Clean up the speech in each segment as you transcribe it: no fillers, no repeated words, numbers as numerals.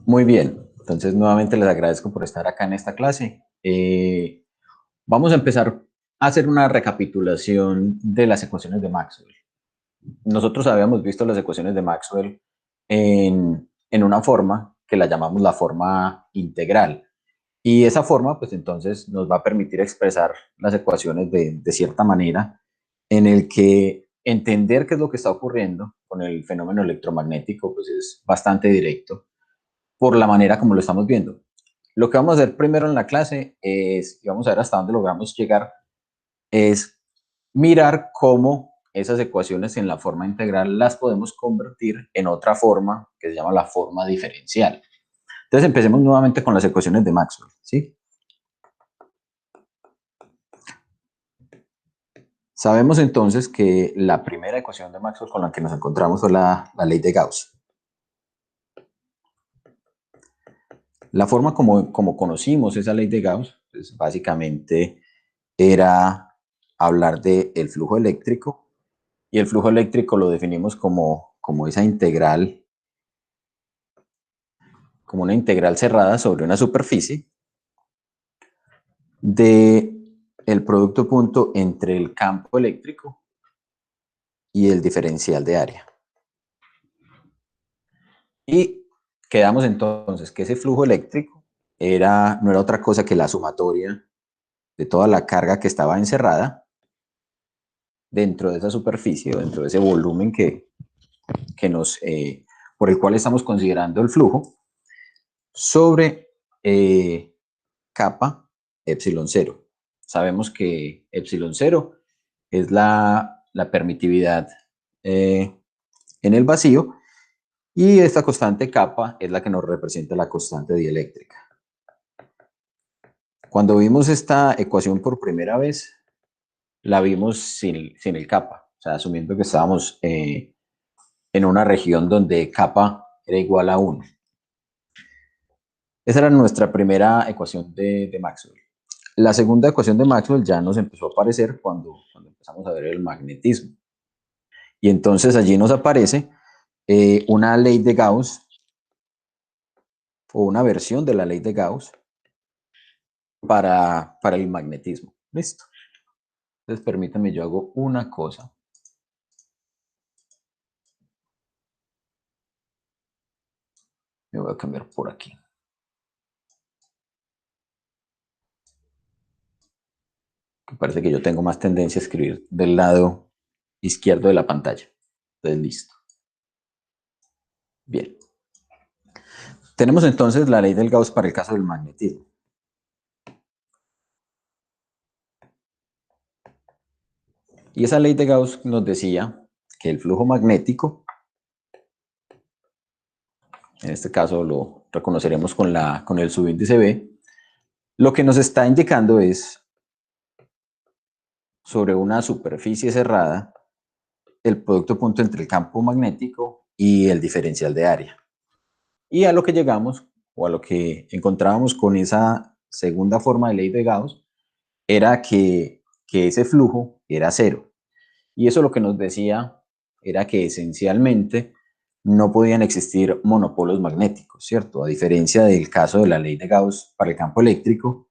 Muy bien, entonces nuevamente les agradezco por estar acá en esta clase. Vamos a empezar a hacer una recapitulación de las ecuaciones de Maxwell. Nosotros habíamos visto las ecuaciones de Maxwell en una forma que la llamamos la forma integral. Y esa forma, pues entonces nos va a permitir expresar las ecuaciones de cierta manera en el que entender qué es lo que está ocurriendo con el fenómeno electromagnético, pues es bastante directo por la manera como lo estamos viendo. Lo que vamos a hacer primero en la clase es, y vamos a ver hasta dónde logramos llegar, es mirar cómo esas ecuaciones en la forma integral las podemos convertir en otra forma que se llama la forma diferencial. Entonces empecemos nuevamente con las ecuaciones de Maxwell, ¿sí? Sabemos entonces que la primera ecuación de Maxwell con la que nos encontramos fue la ley de Gauss. La forma como conocimos esa ley de Gauss, pues básicamente era hablar del flujo eléctrico, y el flujo eléctrico lo definimos como esa integral, como una integral cerrada sobre una superficie de el producto punto entre el campo eléctrico y el diferencial de área. Y quedamos entonces que ese flujo eléctrico no era otra cosa que la sumatoria de toda la carga que estaba encerrada dentro de esa superficie, dentro de ese volumen por el cual estamos considerando el flujo, sobre kappa epsilon cero. Sabemos que epsilon cero es la permitividad en el vacío, y esta constante kappa es la que nos representa la constante dieléctrica. Cuando vimos esta ecuación por primera vez, la vimos sin el kappa, o sea, asumiendo que estábamos en una región donde kappa era igual a 1. Esa era nuestra primera ecuación de Maxwell. La segunda ecuación de Maxwell ya nos empezó a aparecer cuando empezamos a ver el magnetismo. Y entonces allí nos aparece una ley de Gauss, o una versión de la ley de Gauss para el magnetismo. Listo. Entonces permítanme, yo hago una cosa. Me voy a cambiar por aquí. Que parece que yo tengo más tendencia a escribir del lado izquierdo de la pantalla. Entonces, listo. Bien. Tenemos entonces la ley del Gauss para el caso del magnetismo. Y esa ley de Gauss nos decía que el flujo magnético, en este caso lo reconoceremos con el subíndice B, lo que nos está indicando es sobre una superficie cerrada el producto punto entre el campo magnético y el diferencial de área. Y a lo que llegamos, o a lo que encontrábamos con esa segunda forma de ley de Gauss, era que ese flujo era cero. Y eso lo que nos decía era que esencialmente no podían existir monopolos magnéticos, ¿cierto? A diferencia del caso de la ley de Gauss para el campo eléctrico.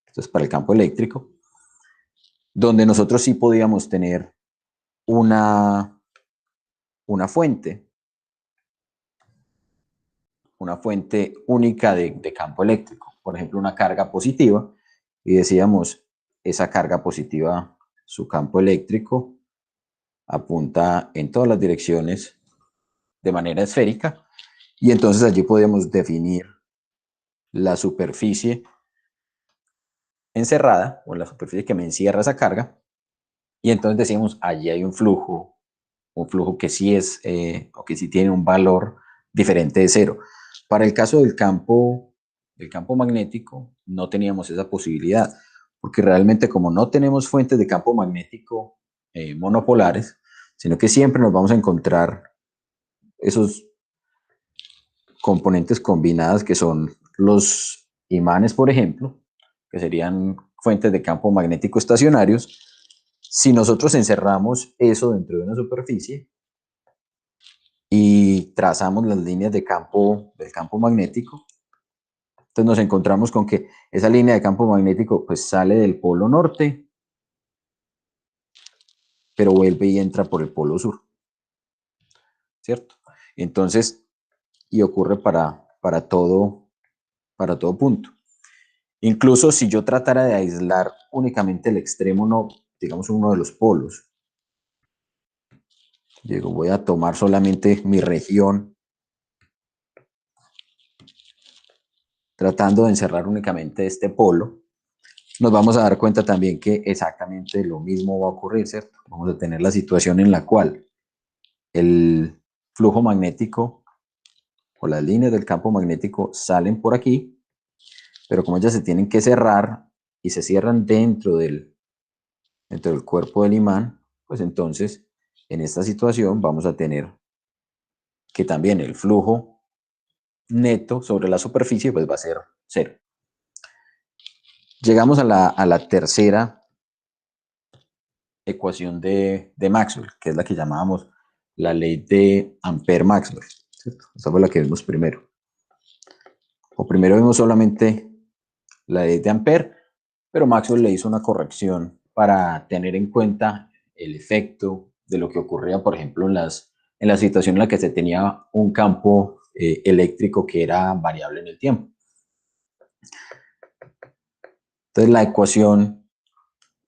Entonces, para el campo eléctrico, donde nosotros sí podíamos tener una, una fuente única de campo eléctrico, por ejemplo, una carga positiva, y decíamos, esa carga positiva, su campo eléctrico apunta en todas las direcciones de manera esférica, y entonces allí podemos definir la superficie encerrada, o la superficie que me encierra esa carga, y entonces decimos, allí hay un flujo que sí es, o que sí tiene un valor diferente de cero. Para el caso del campo magnético, no teníamos esa posibilidad, porque realmente como no tenemos fuentes de campo magnético monopolares, sino que siempre nos vamos a encontrar esos componentes combinadas que son los imanes, por ejemplo, que serían fuentes de campo magnético estacionarios. Si nosotros encerramos eso dentro de una superficie, y trazamos las líneas de campo, del campo magnético, entonces nos encontramos con que esa línea de campo magnético pues sale del polo norte, pero vuelve y entra por el polo sur, ¿cierto? Entonces, y ocurre para todo punto. Incluso si yo tratara de aislar únicamente el extremo, no, digamos uno de los polos, digo, voy a tomar solamente mi región, tratando de encerrar únicamente este polo, nos vamos a dar cuenta también que exactamente lo mismo va a ocurrir, ¿cierto? Vamos a tener la situación en la cual el flujo magnético o las líneas del campo magnético salen por aquí, pero como ellas se tienen que cerrar y se cierran dentro del cuerpo del imán, pues entonces en esta situación vamos a tener que también el flujo neto sobre la superficie pues va a ser cero. Llegamos a la tercera ecuación de Maxwell, que es la que llamábamos la ley de Ampère-Maxwell. Esa fue la que vimos primero. O primero vimos solamente la ley de Ampère, pero Maxwell le hizo una corrección para tener en cuenta el efecto de lo que ocurría, por ejemplo, en la situación en la que se tenía un campo eléctrico que era variable en el tiempo. Entonces, la ecuación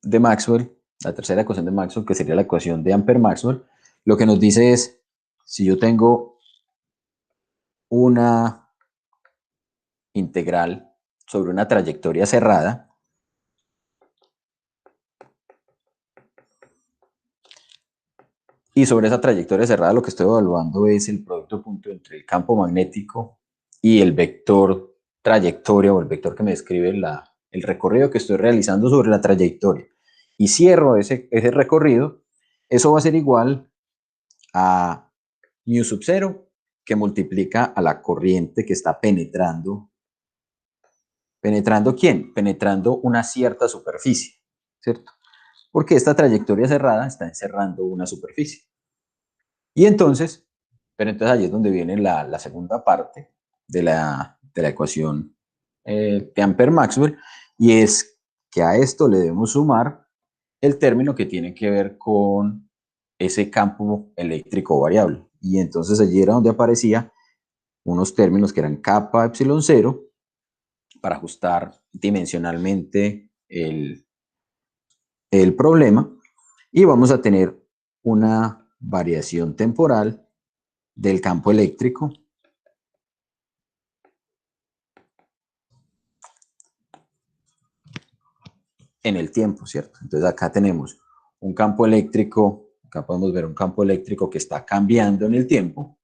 de Maxwell, la tercera ecuación de Maxwell, que sería la ecuación de Ampère-Maxwell, lo que nos dice es, si yo tengo una integral sobre una trayectoria cerrada, y sobre esa trayectoria cerrada lo que estoy evaluando es el producto punto entre el campo magnético y el vector trayectoria o el vector que me describe el recorrido que estoy realizando sobre la trayectoria. Y cierro ese recorrido, eso va a ser igual a mu sub 0 que multiplica a la corriente que está penetrando. ¿Penetrando quién? Penetrando una cierta superficie, ¿cierto? Porque esta trayectoria cerrada está encerrando una superficie. Y entonces, pero entonces allí es donde viene la segunda parte de la ecuación de Ampère-Maxwell, y es que a esto le debemos sumar el término que tiene que ver con ese campo eléctrico variable. Y entonces allí era donde aparecía unos términos que eran kappa epsilon 0 para ajustar dimensionalmente el problema, y vamos a tener una variación temporal del campo eléctrico en el tiempo, ¿cierto? Entonces acá tenemos un campo eléctrico, acá podemos ver un campo eléctrico que está cambiando en el tiempo,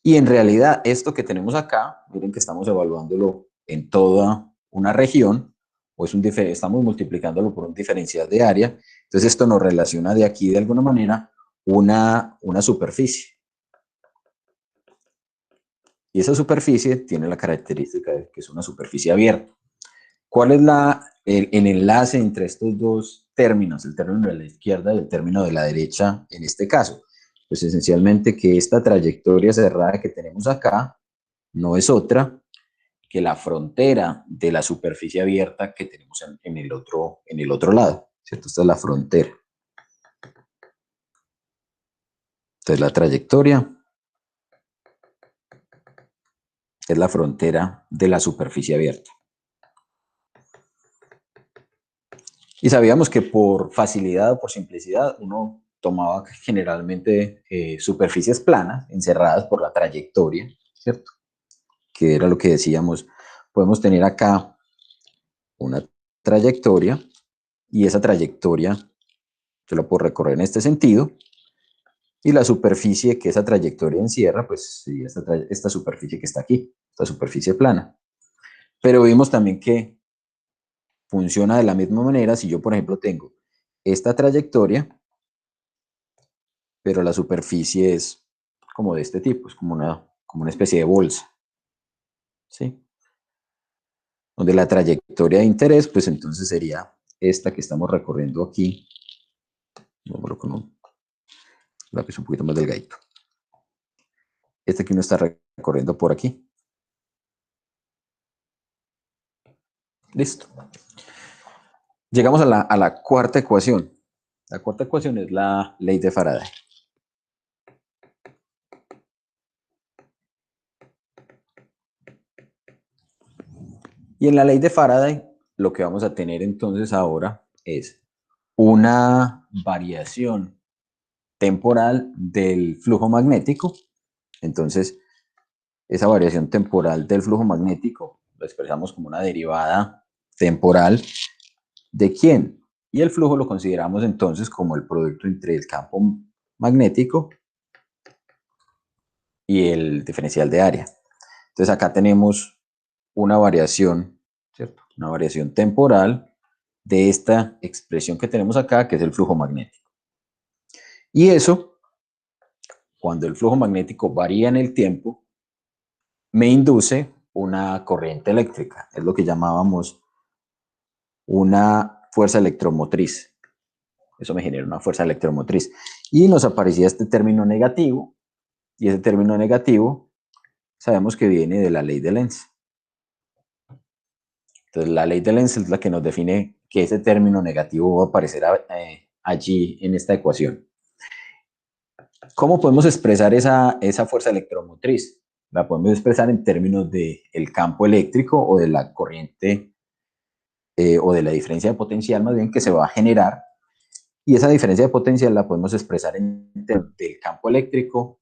y en realidad esto que tenemos acá, miren que estamos evaluándolo en toda una región, o estamos multiplicándolo por un diferencial de área, entonces esto nos relaciona de aquí de alguna manera una superficie. Y esa superficie tiene la característica de que es una superficie abierta. ¿Cuál es el enlace entre estos dos términos, el término de la izquierda y el término de la derecha en este caso? Pues esencialmente que esta trayectoria cerrada que tenemos acá no es otra que la frontera de la superficie abierta que tenemos en el otro lado, ¿cierto? Esta es la frontera. Entonces la trayectoria es la frontera de la superficie abierta. Y sabíamos que por facilidad o por simplicidad uno tomaba generalmente superficies planas encerradas por la trayectoria, ¿cierto? Que era lo que decíamos, podemos tener acá una trayectoria y esa trayectoria yo la puedo recorrer en este sentido, y la superficie que esa trayectoria encierra, pues sí, esta superficie que está aquí, esta superficie plana. Pero vimos también que funciona de la misma manera si yo, por ejemplo, tengo esta trayectoria, pero la superficie es como de este tipo, es como una especie de bolsa, ¿sí? Donde la trayectoria de interés, pues entonces sería esta que estamos recorriendo aquí. Vámonos con un lápiz un poquito más delgadito. este que uno está recorriendo por aquí. Listo. Llegamos a la cuarta ecuación. La cuarta ecuación es la ley de Faraday. Y en la ley de Faraday, lo que vamos a tener entonces ahora es una variación temporal del flujo magnético. Entonces, esa variación temporal del flujo magnético lo expresamos como una derivada temporal de quién. Y el flujo lo consideramos entonces como el producto entre el campo magnético y el diferencial de área. Entonces acá tenemos una variación, ¿cierto? Una variación temporal de esta expresión que tenemos acá, que es el flujo magnético. Y eso, cuando el flujo magnético varía en el tiempo, me induce una corriente eléctrica. Es lo que llamábamos una fuerza electromotriz. Eso me genera una fuerza electromotriz. Y nos aparecía este término negativo, y ese término negativo sabemos que viene de la ley de Lenz. Entonces, la ley de Lenz es la que nos define que ese término negativo va a aparecer allí en esta ecuación. ¿Cómo podemos expresar esa fuerza electromotriz? La podemos expresar en términos del campo eléctrico o de la corriente o de la diferencia de potencial más bien que se va a generar. Y esa diferencia de potencial la podemos expresar en términos del campo eléctrico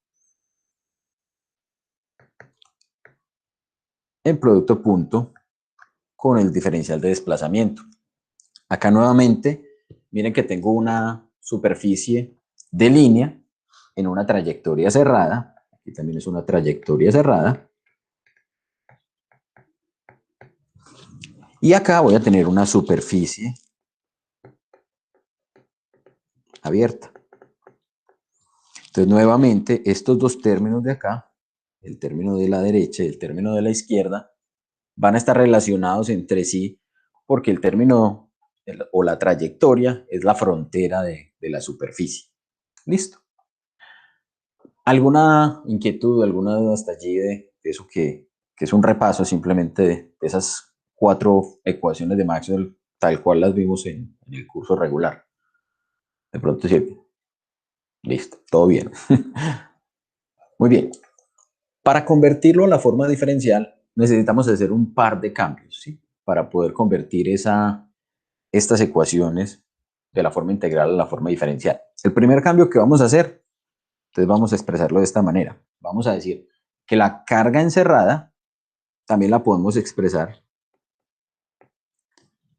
en producto punto con el diferencial de desplazamiento. Acá nuevamente, miren que tengo una superficie de línea en una trayectoria cerrada. Aquí también es una trayectoria cerrada. Y acá voy a tener una superficie abierta. Entonces, nuevamente, estos dos términos de acá, el término de la derecha y el término de la izquierda, van a estar relacionados entre sí porque el término o la trayectoria es la frontera de la superficie. ¿Listo? ¿Alguna inquietud, alguna duda hasta allí de eso que es un repaso simplemente de esas 4 ecuaciones de Maxwell tal cual las vimos en el curso regular? De pronto sí. Listo, todo bien. Muy bien. Para convertirlo a la forma diferencial necesitamos hacer un par de cambios, ¿sí? Para poder convertir estas ecuaciones de la forma integral a la forma diferencial. El primer cambio que vamos a hacer, entonces vamos a expresarlo de esta manera. Vamos a decir que la carga encerrada también la podemos expresar.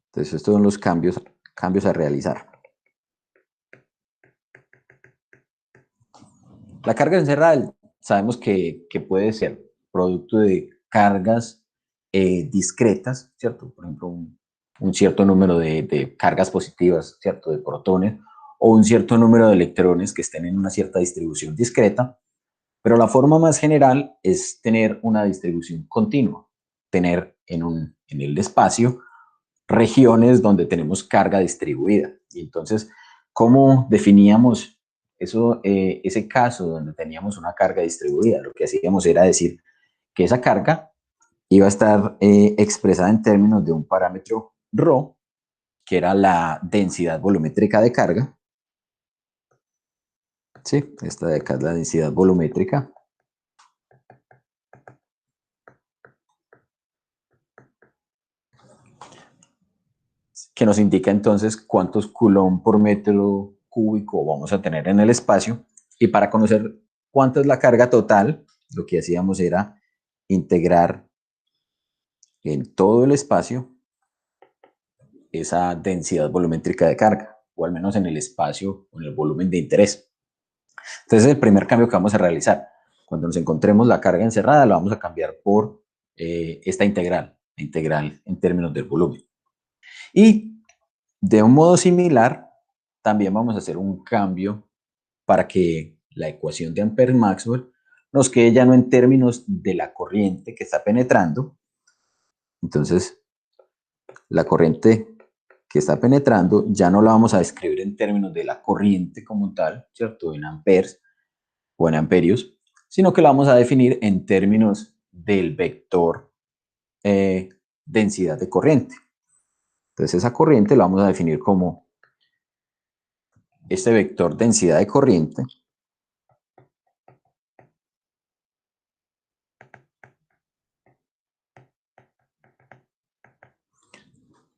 Entonces estos son los cambios a realizar. La carga encerrada sabemos que puede ser producto de cargas discretas, ¿cierto? Por ejemplo, un cierto número de cargas positivas, ¿cierto? De protones, o un cierto número de electrones que estén en una cierta distribución discreta, pero la forma más general es tener una distribución continua, tener en el espacio regiones donde tenemos carga distribuida. Y entonces, ¿cómo definíamos ese caso donde teníamos una carga distribuida? Lo que hacíamos era decir que esa carga iba a estar expresada en términos de un parámetro ρ, que era la densidad volumétrica de carga. Sí, esta de acá es la densidad volumétrica. Que nos indica entonces cuántos coulomb por metro cúbico vamos a tener en el espacio. Y para conocer cuánto es la carga total, lo que hacíamos era integrar en todo el espacio esa densidad volumétrica de carga, o al menos en el espacio o en el volumen de interés. Entonces, el primer cambio que vamos a realizar, cuando nos encontremos la carga encerrada, la vamos a cambiar por esta integral, la integral en términos del volumen. Y de un modo similar, también vamos a hacer un cambio para que la ecuación de Ampère-Maxwell nos quede ya no en términos de la corriente que está penetrando. Entonces, la corriente que está penetrando ya no la vamos a describir en términos de la corriente como tal, ¿cierto? En amperes o en amperios, sino que lo vamos a definir en términos del vector densidad de corriente. Entonces esa corriente la vamos a definir como este vector densidad de corriente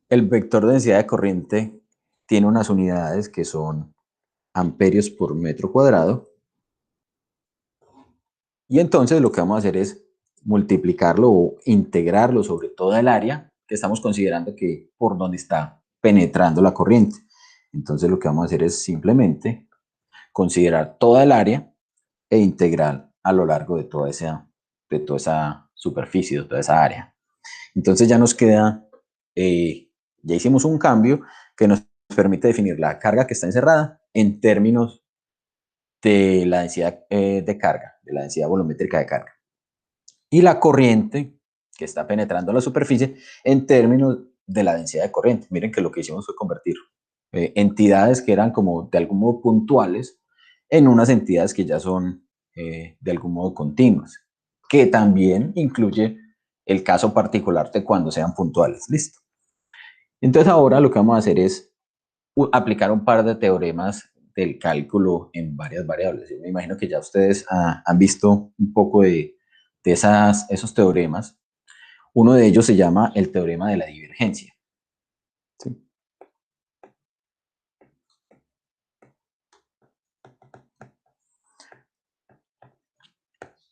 el vector densidad de corriente tiene unas unidades que son amperios por metro cuadrado. Y entonces lo que vamos a hacer es multiplicarlo o integrarlo sobre toda el área que estamos considerando que por donde está penetrando la corriente. Entonces lo que vamos a hacer es simplemente considerar toda el área e integrar a lo largo de toda esa superficie, de toda esa área. Entonces ya nos queda, ya hicimos un cambio que nos permite definir la carga que está encerrada en términos de la densidad de carga, de la densidad volumétrica de carga. Y la corriente que está penetrando la superficie en términos de la densidad de corriente. Miren que lo que hicimos fue convertir entidades que eran como de algún modo puntuales en unas entidades que ya son de algún modo continuas, que también incluye el caso particular de cuando sean puntuales. Listo. Entonces ahora lo que vamos a hacer es aplicar un par de teoremas del cálculo en varias variables. Yo me imagino que ya ustedes han visto un poco de esos teoremas. Uno de ellos se llama el teorema de la divergencia. ¿Sí?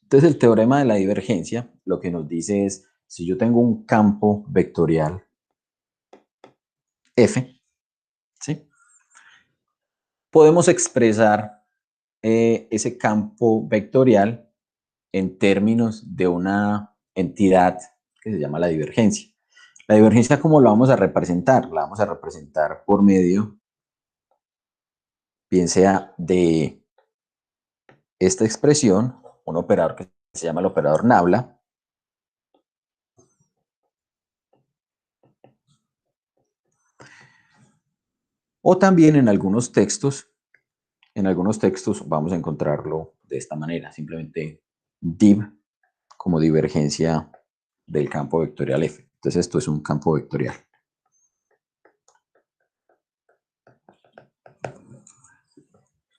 Entonces el teorema de la divergencia lo que nos dice es, si yo tengo un campo vectorial F, ¿sí? Podemos expresar ese campo vectorial en términos de una entidad que se llama la divergencia. La divergencia, ¿cómo la vamos a representar? La vamos a representar por medio, bien sea de esta expresión, un operador que se llama el operador nabla, o también en algunos textos vamos a encontrarlo de esta manera, simplemente div como divergencia del campo vectorial F. Entonces esto es un campo vectorial.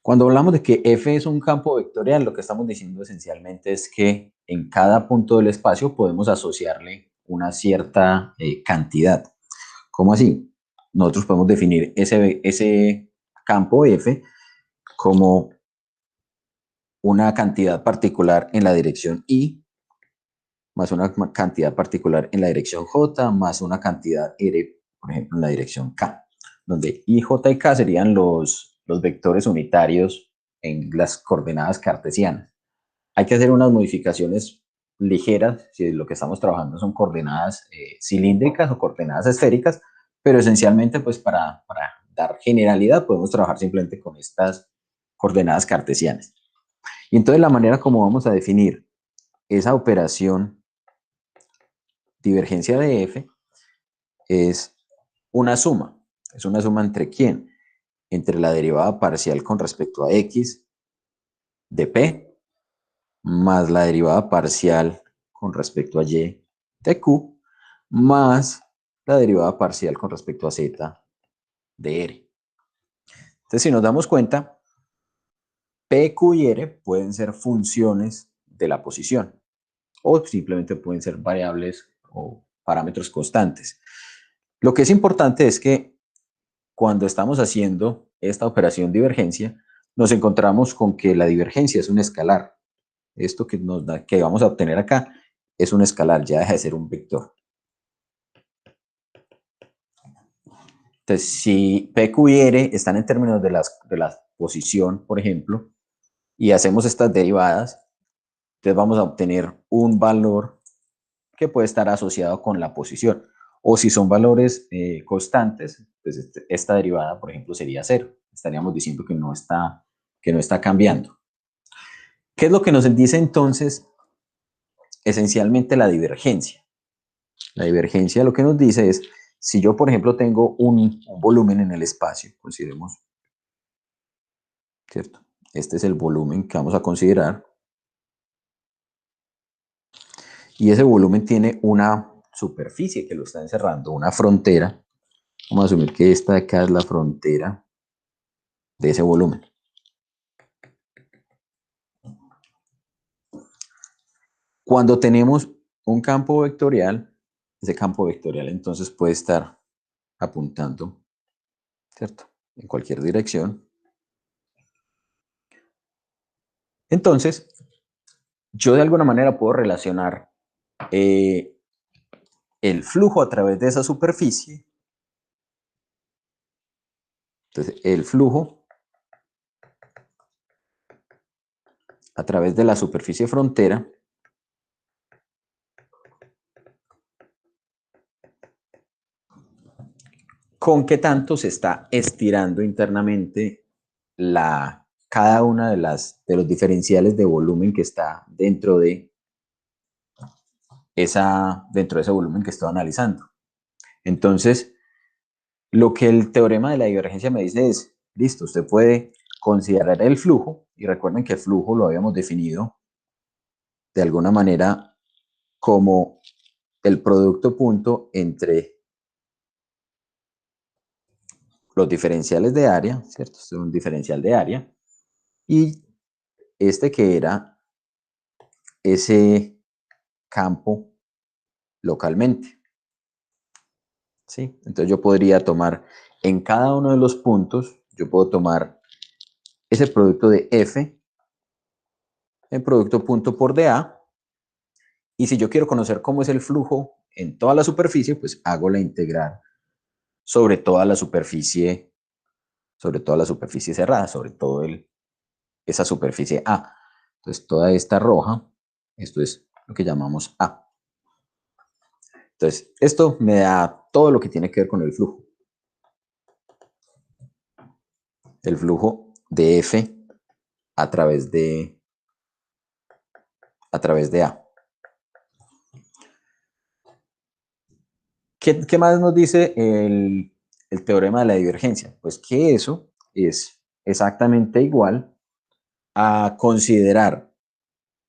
Cuando hablamos de que F es un campo vectorial, lo que estamos diciendo esencialmente es que en cada punto del espacio podemos asociarle una cierta cantidad. ¿Cómo así? Nosotros podemos definir ese campo F como una cantidad particular en la dirección Y, más una cantidad particular en la dirección J, más una cantidad R, por ejemplo, en la dirección K, donde I, J y K serían los vectores unitarios en las coordenadas cartesianas. Hay que hacer unas modificaciones ligeras si lo que estamos trabajando son coordenadas cilíndricas o coordenadas esféricas, pero esencialmente pues para dar generalidad podemos trabajar simplemente con estas coordenadas cartesianas. Y entonces la manera como vamos a definir esa operación divergencia de F es una suma. ¿Es una suma entre quién? Entre la derivada parcial con respecto a X de P más la derivada parcial con respecto a Y de Q más la derivada parcial con respecto a Z de R. Entonces, si nos damos cuenta, P, Q y R pueden ser funciones de la posición o simplemente pueden ser variables o parámetros constantes. Lo que es importante es que cuando estamos haciendo esta operación divergencia, nos encontramos con que la divergencia es un escalar. Esto que vamos a obtener acá es un escalar, ya deja de ser un vector. Entonces, si P, Q y R están en términos de la posición, por ejemplo, y hacemos estas derivadas, entonces vamos a obtener un valor que puede estar asociado con la posición. O si son valores constantes, pues esta derivada, por ejemplo, sería 0. Estaríamos diciendo que no está cambiando. ¿Qué es lo que nos dice entonces esencialmente la divergencia? La divergencia lo que nos dice es, si yo, por ejemplo, tengo un volumen en el espacio, consideremos, ¿cierto? Este es el volumen que vamos a considerar. y ese volumen tiene una superficie que lo está encerrando, una frontera. Vamos a asumir que esta de acá es la frontera de ese volumen. Cuando tenemos un campo vectorial, ese campo vectorial entonces puede estar apuntando, ¿cierto?, en cualquier dirección. Entonces, yo de alguna manera puedo relacionar el flujo a través de esa superficie. Entonces, el flujo a través de la superficie frontera con qué tanto se está estirando internamente cada una de los diferenciales de volumen que está dentro de ese volumen que estoy analizando. Entonces, lo que el teorema de la divergencia me dice es, listo, usted puede considerar el flujo, y recuerden que el flujo lo habíamos definido de alguna manera como el producto punto entre los diferenciales de área, ¿cierto? Esto es un diferencial de área, y este que era ese campo localmente, ¿sí? Entonces yo podría tomar en cada uno de los puntos, yo puedo tomar ese producto de F, el producto punto por dA, y si yo quiero conocer cómo es el flujo en toda la superficie, pues hago la integral sobre toda la superficie cerrada, sobre todo esa superficie A. Entonces toda esta roja, esto es lo que llamamos A. Entonces esto me da todo lo que tiene que ver con el flujo. El flujo de F a través de A. ¿Qué más nos dice el teorema de la divergencia? Pues que eso es exactamente igual a considerar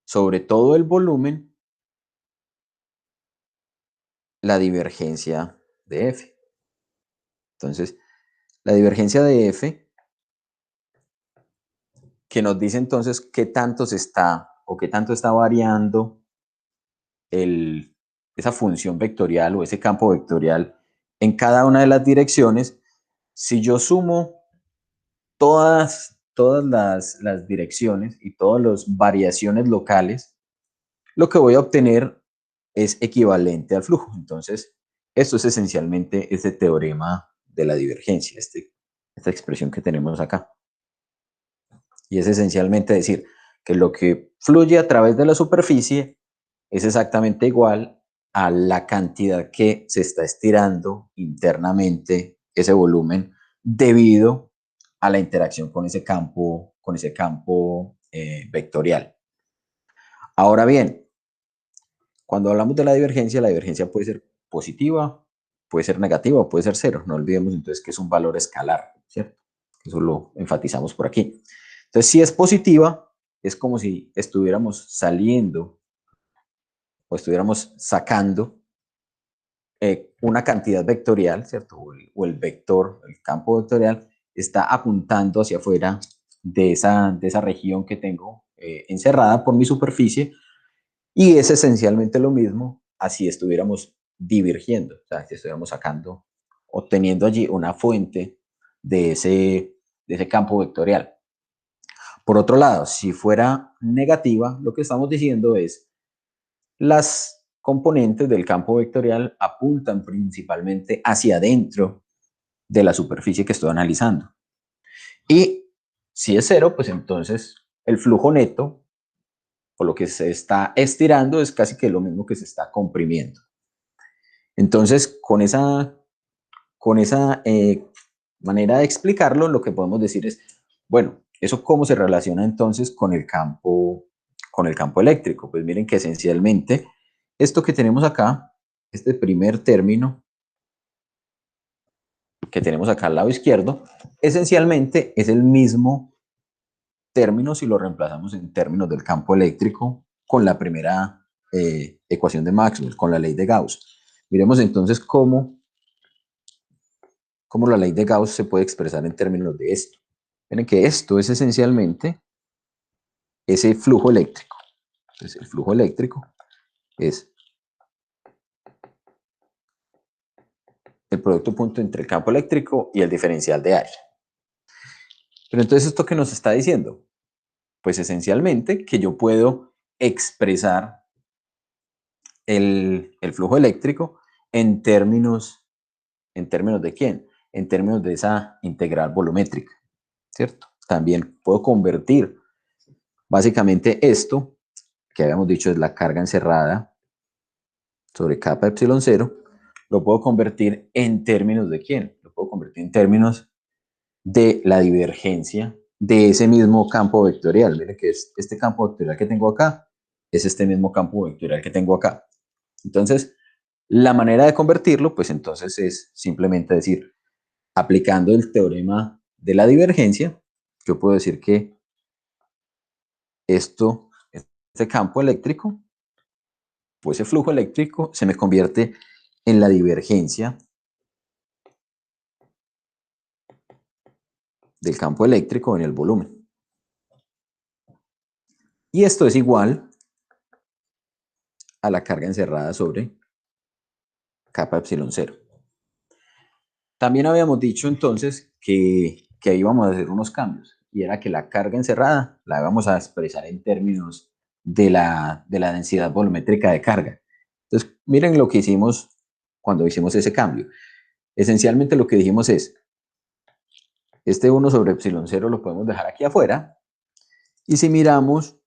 sobre todo el volumen la divergencia de F. Entonces, la divergencia de F, que nos dice entonces qué tanto se está o qué tanto está variando esa función vectorial o ese campo vectorial en cada una de las direcciones. Si yo sumo todas las direcciones y todas las variaciones locales, lo que voy a obtener es equivalente al flujo. Entonces, esto es esencialmente este teorema de la divergencia, esta expresión que tenemos acá. Y es esencialmente decir que lo que fluye a través de la superficie es exactamente igual a la cantidad que se está estirando internamente ese volumen debido a la interacción con ese campo vectorial. Ahora bien, cuando hablamos de la divergencia puede ser positiva, puede ser negativa o puede ser cero. No olvidemos entonces que es un valor escalar, ¿cierto? Eso lo enfatizamos por aquí. Entonces, si es positiva, es como si estuviéramos saliendo o estuviéramos sacando una cantidad vectorial, ¿cierto? O el vector, el campo vectorial, está apuntando hacia afuera de esa región que tengo encerrada por mi superficie, y es esencialmente lo mismo así estuviéramos divergiendo, o sea, si estuviéramos sacando, obteniendo allí una fuente de ese campo vectorial. Por otro lado, si fuera negativa, lo que estamos diciendo es las componentes del campo vectorial apuntan principalmente hacia adentro de la superficie que estoy analizando. Y si es cero, pues entonces el flujo neto, o lo que se está estirando, es casi que lo mismo que se está comprimiendo. Entonces, con esa manera de explicarlo, lo que podemos decir es, bueno, ¿eso cómo se relaciona entonces con el campo eléctrico? Pues miren que esencialmente esto que tenemos acá, este primer término que tenemos acá al lado izquierdo, esencialmente es el mismo término si lo reemplazamos en términos del campo eléctrico con la primera ecuación de Maxwell, con la ley de Gauss. Miremos entonces cómo la ley de Gauss se puede expresar en términos de esto. Miren que esto es esencialmente ese flujo eléctrico. Entonces, el flujo eléctrico es el producto punto entre el campo eléctrico y el diferencial de área. Pero entonces, ¿esto qué nos está diciendo? Pues esencialmente que yo puedo expresar el flujo eléctrico en términos ¿de quién? En términos de esa integral volumétrica, ¿cierto? También puedo convertir básicamente esto, que habíamos dicho es la carga encerrada sobre kappa epsilon 0, lo puedo convertir en términos de quién? Lo puedo convertir en términos de la divergencia de ese mismo campo vectorial. Miren que es este campo vectorial que tengo acá, es este mismo campo vectorial que tengo acá. Entonces, la manera de convertirlo, pues entonces es simplemente decir, aplicando el teorema de la divergencia, yo puedo decir que este campo eléctrico, pues ese flujo eléctrico se me convierte en la divergencia del campo eléctrico en el volumen. Y esto es igual a la carga encerrada sobre kappa epsilon 0. También habíamos dicho entonces que ahí íbamos a hacer unos cambios, y era que la carga encerrada la íbamos a expresar en términos de la densidad volumétrica de carga. Entonces, miren lo que hicimos cuando hicimos ese cambio. Esencialmente lo que dijimos es, este 1 sobre epsilon 0 lo podemos dejar aquí afuera, y si miramos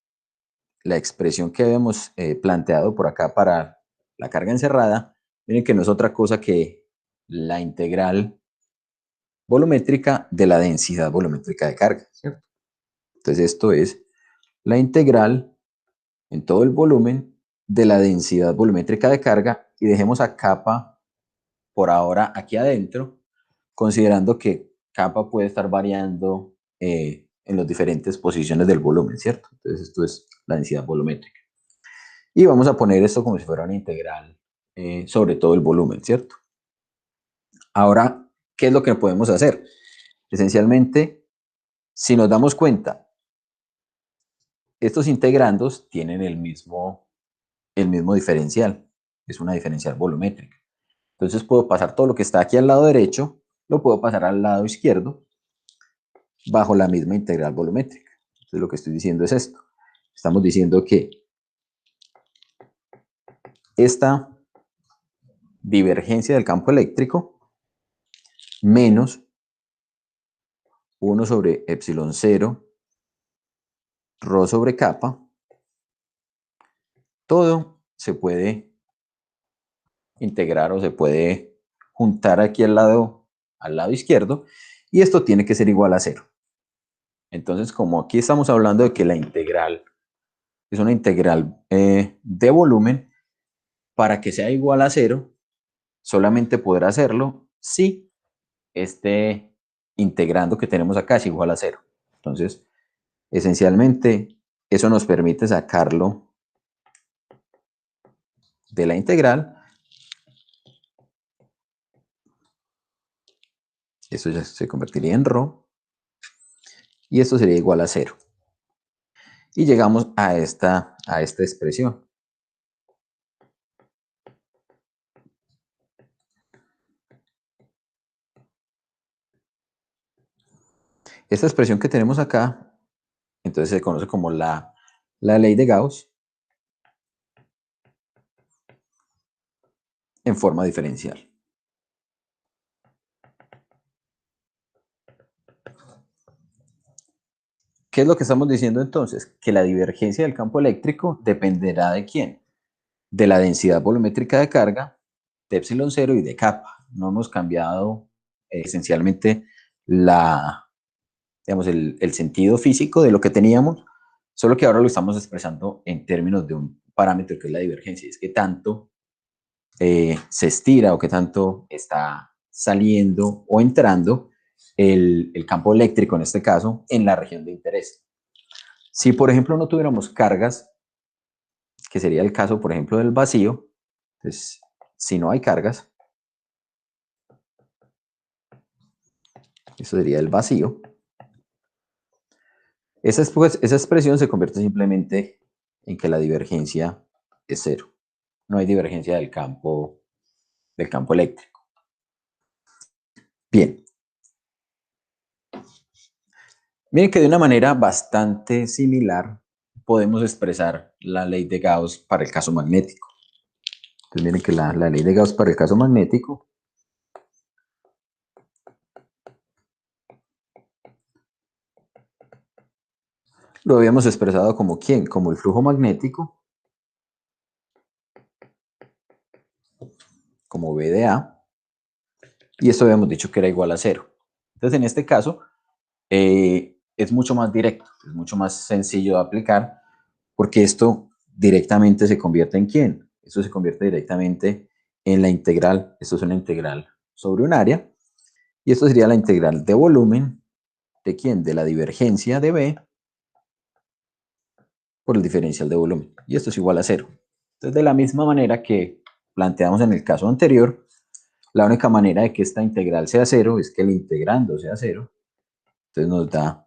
la expresión que habíamos planteado por acá para la carga encerrada, miren que no es otra cosa que la integral volumétrica de la densidad volumétrica de carga, ¿cierto? Entonces esto es la integral en todo el volumen de la densidad volumétrica de carga, y dejemos a kappa por ahora aquí adentro, considerando que kappa puede estar variando en las diferentes posiciones del volumen, ¿cierto? Entonces esto es la densidad volumétrica. Y vamos a poner esto como si fuera una integral sobre todo el volumen, ¿cierto? Ahora, ¿qué es lo que podemos hacer? Esencialmente, si nos damos cuenta, estos integrandos tienen el mismo diferencial, es una diferencial volumétrica. Entonces puedo pasar todo lo que está aquí al lado derecho, lo puedo pasar al lado izquierdo bajo la misma integral volumétrica. Entonces lo que estoy diciendo es esto. Estamos diciendo que esta divergencia del campo eléctrico menos 1 sobre epsilon 0 rho sobre kappa, todo se puede integrar o se puede juntar aquí al lado izquierdo, y esto tiene que ser igual a 0. Entonces, como aquí estamos hablando de que la integral es una integral de volumen, para que sea igual a 0, solamente podrá hacerlo si este integrando que tenemos acá es igual a 0. Entonces, esencialmente, eso nos permite sacarlo de la integral. Eso ya se convertiría en rho, y esto sería igual a 0. Y llegamos a esta expresión. Esta expresión que tenemos acá, entonces se conoce como la ley de Gauss en forma diferencial. ¿Qué es lo que estamos diciendo entonces? Que la divergencia del campo eléctrico dependerá de quién? De la densidad volumétrica de carga, de epsilon 0 y de kappa. No hemos cambiado esencialmente el sentido físico de lo que teníamos, solo que ahora lo estamos expresando en términos de un parámetro que es la divergencia. Es que tanto se estira o que tanto está saliendo o entrando el campo eléctrico, en este caso, en la región de interés. Si, por ejemplo, no tuviéramos cargas que sería el caso, por ejemplo, del vacío. Entonces, si no hay cargas, eso sería el vacío. Esa expresión se convierte simplemente en que la divergencia es cero. No hay divergencia del campo eléctrico. Bien. Miren que de una manera bastante similar podemos expresar la ley de Gauss para el caso magnético. Entonces miren que la ley de Gauss para el caso magnético lo habíamos expresado como ¿quién? Como el flujo magnético, como V de A, y esto habíamos dicho que era igual a cero. Entonces en este caso es mucho más directo, es mucho más sencillo de aplicar, porque esto directamente se convierte en ¿quién? Esto se convierte directamente en la integral, esto es una integral sobre un área, y esto sería la integral de volumen de ¿quién? De la divergencia de B por el diferencial de volumen. Y esto es igual a cero. Entonces, de la misma manera que planteamos en el caso anterior, la única manera de que esta integral sea cero es que el integrando sea cero. Entonces nos da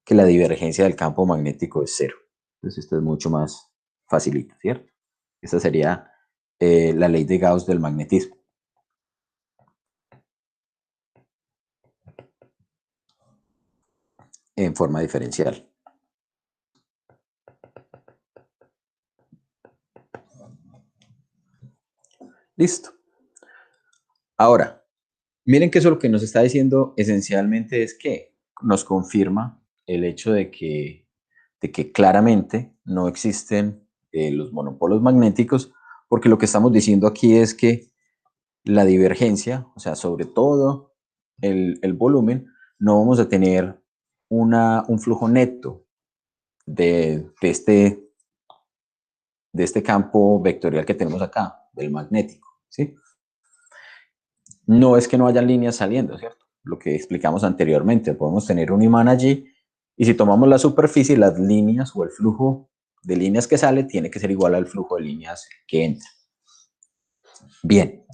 que la divergencia del campo magnético es cero. Entonces esto es mucho más facilito, ¿cierto? Esta sería la ley de Gauss del magnetismo. En forma diferencial. Listo. Ahora, miren que eso lo que nos está diciendo esencialmente es que nos confirma el hecho de que claramente no existen los monopolos magnéticos, porque lo que estamos diciendo aquí es que la divergencia, o sea, sobre todo el volumen, no vamos a tener un flujo neto de este campo vectorial que tenemos acá, del magnético, ¿sí? No es que no hayan líneas saliendo, ¿cierto? Lo que explicamos anteriormente, podemos tener un imán allí y si tomamos la superficie, las líneas o el flujo de líneas que sale tiene que ser igual al flujo de líneas que entra. Bien,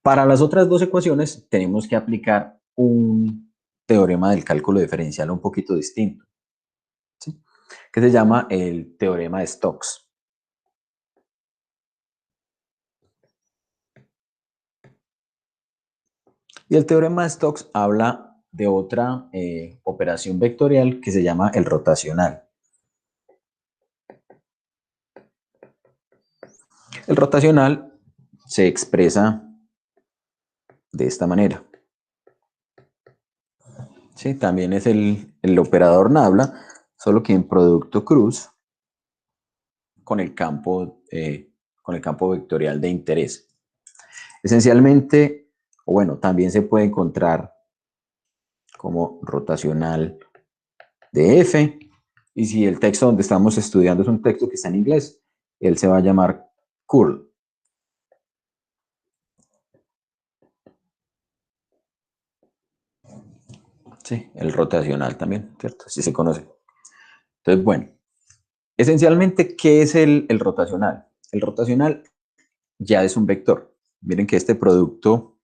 para las otras dos ecuaciones tenemos que aplicar un teorema del cálculo diferencial un poquito distinto, ¿sí? Que se llama el teorema de Stokes. Y el teorema de Stokes habla de otra operación vectorial que se llama el rotacional. El rotacional se expresa de esta manera. ¿Sí? También es el operador nabla, solo que en producto cruz con el campo vectorial de interés. Esencialmente, o bueno, también se puede encontrar como rotacional de F, y si el texto donde estamos estudiando es un texto que está en inglés, él se va a llamar curl. Sí, el rotacional también, ¿cierto? Así se conoce. Entonces, bueno, esencialmente, ¿qué es el rotacional? El rotacional ya es un vector. Miren que este producto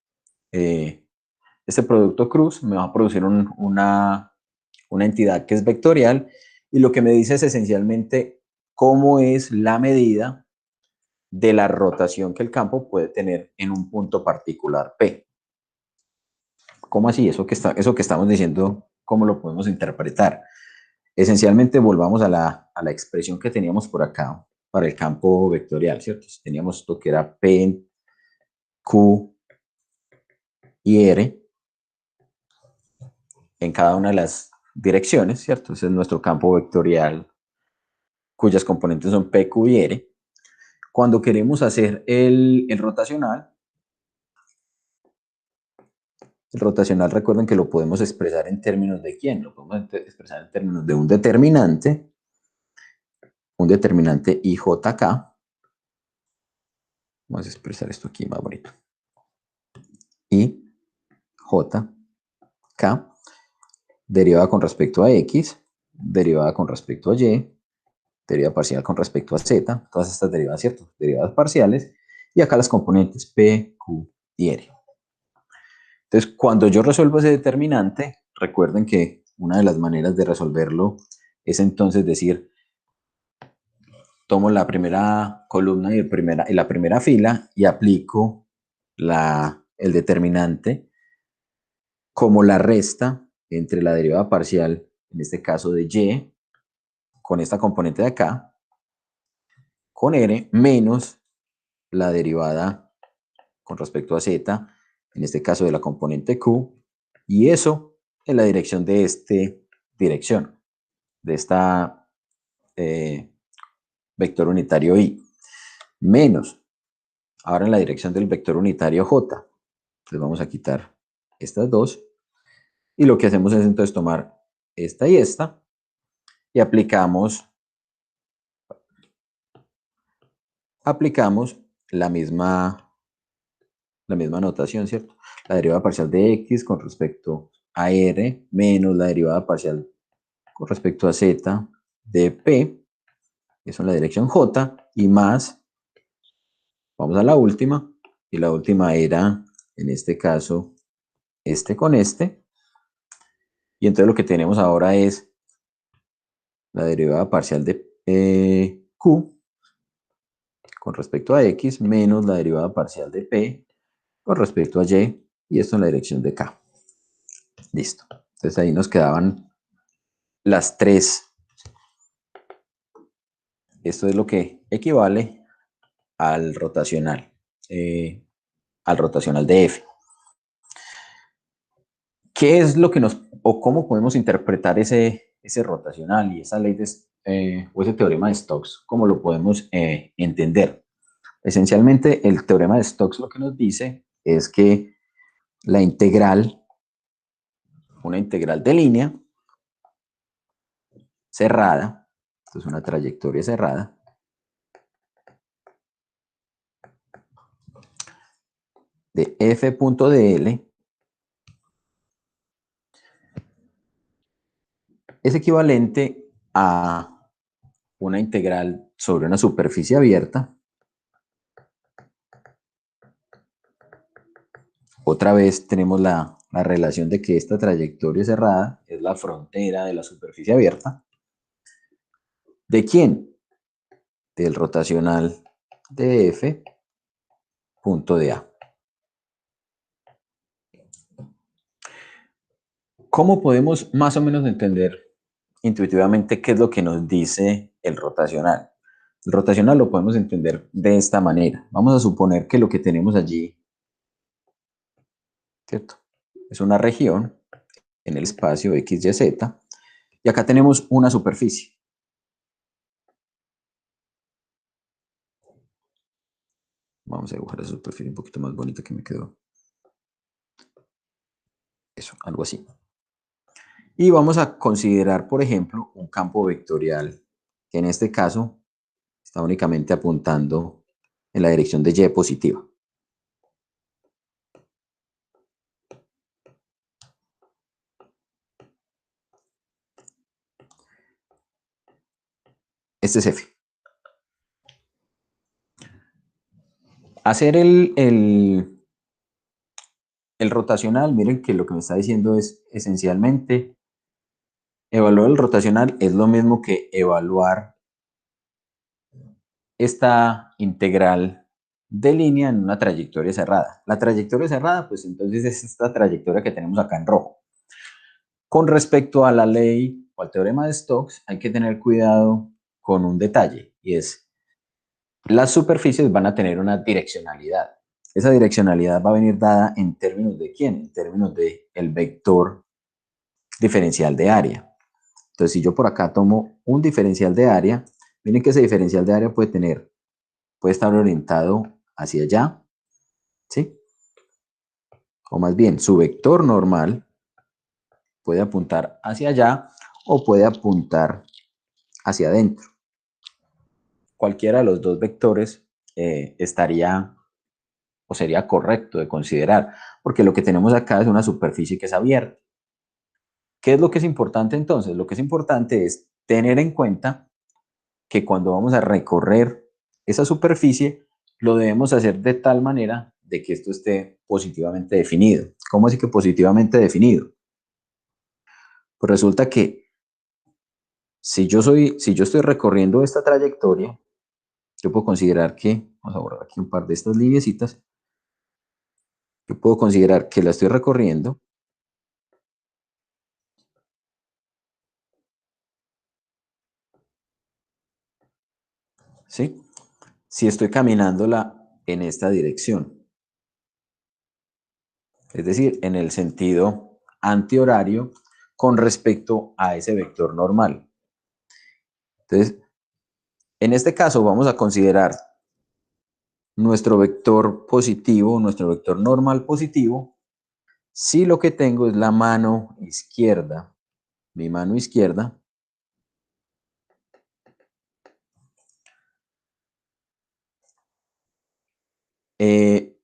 cruz me va a producir una entidad que es vectorial y lo que me dice es esencialmente cómo es la medida de la rotación que el campo puede tener en un punto particular P. ¿Cómo así? Eso que estamos diciendo, ¿cómo lo podemos interpretar? Esencialmente volvamos a la expresión que teníamos por acá para el campo vectorial, ¿cierto? Teníamos esto que era P, Q y R en cada una de las direcciones, ¿cierto? Ese es nuestro campo vectorial cuyas componentes son P, Q y R. Cuando queremos hacer el rotacional recuerden que lo podemos expresar en términos de ¿quién? Lo podemos expresar en términos de un determinante IJK. Vamos a expresar esto aquí más bonito. IJK derivada con respecto a X, derivada con respecto a Y, Deriva parcial con respecto a z, todas estas derivadas, ¿cierto? Derivadas parciales, y acá las componentes p, q y r. Entonces, cuando yo resuelvo ese determinante, recuerden que una de las maneras de resolverlo es entonces decir, tomo la primera columna y la primera fila y aplico el determinante como la resta entre la derivada parcial, en este caso de y, con esta componente de acá, con r, menos la derivada con respecto a z, en este caso de la componente q, y eso en la dirección de esta vector unitario y, menos, ahora en la dirección del vector unitario j. Entonces vamos a quitar estas dos, y lo que hacemos es entonces tomar esta y aplicamos la misma notación, ¿cierto? La derivada parcial de x con respecto a r menos la derivada parcial con respecto a z de p, eso en la dirección j, y más, vamos a la última, y la última era, en este caso, este con este, y entonces lo que tenemos ahora es la derivada parcial de q con respecto a x menos la derivada parcial de p con respecto a y esto en la dirección de k. Listo. Entonces ahí nos quedaban las tres. Esto es lo que equivale al rotacional, eh, de f. ¿Qué es lo que o cómo podemos interpretar ese rotacional y esa ley o ese teorema de Stokes? ¿Cómo lo podemos entender? Esencialmente, el teorema de Stokes lo que nos dice es que la integral, una integral de línea cerrada, esto es una trayectoria cerrada, de f.dl es equivalente a una integral sobre una superficie abierta. Otra vez tenemos la relación de que esta trayectoria cerrada es la frontera de la superficie abierta. ¿De quién? Del rotacional de f punto de A. ¿Cómo podemos más o menos entender intuitivamente qué es lo que nos dice el rotacional? El rotacional lo podemos entender de esta manera. Vamos a suponer que lo que tenemos allí, ¿cierto? Es una región en el espacio x, y, z, y acá tenemos una superficie. Vamos a dibujar esa superficie un poquito más bonita que me quedó. Eso, algo así. Y vamos a considerar, por ejemplo, un campo vectorial que en este caso está únicamente apuntando en la dirección de y positiva. Este es f. Hacer el rotacional, miren que lo que me está diciendo es esencialmente, evaluar el rotacional es lo mismo que evaluar esta integral de línea en una trayectoria cerrada. La trayectoria cerrada, pues entonces es esta trayectoria que tenemos acá en rojo. Con respecto a la ley o al teorema de Stokes, hay que tener cuidado con un detalle, y es las superficies van a tener una direccionalidad. Esa direccionalidad va a venir dada en términos de ¿quién? En términos de el vector diferencial de área. Entonces, si yo por acá tomo un diferencial de área, miren que ese diferencial de área puede estar orientado hacia allá, ¿sí? O más bien, su vector normal puede apuntar hacia allá o puede apuntar hacia adentro. Cualquiera de los dos vectores estaría o sería correcto de considerar, porque lo que tenemos acá es una superficie que es abierta. ¿Qué es lo que es importante entonces? Lo que es importante es tener en cuenta que cuando vamos a recorrer esa superficie, lo debemos hacer de tal manera de que esto esté positivamente definido. ¿Cómo así que positivamente definido? Pues resulta que si yo estoy recorriendo esta trayectoria, yo puedo considerar que, vamos a borrar aquí un par de estas lineecitas, yo puedo considerar que la estoy recorriendo, ¿sí? Si estoy caminándola en esta dirección, es decir, en el sentido antihorario con respecto a ese vector normal. Entonces, en este caso vamos a considerar nuestro vector positivo, nuestro vector normal positivo, si lo que tengo es la mano izquierda, mi mano izquierda,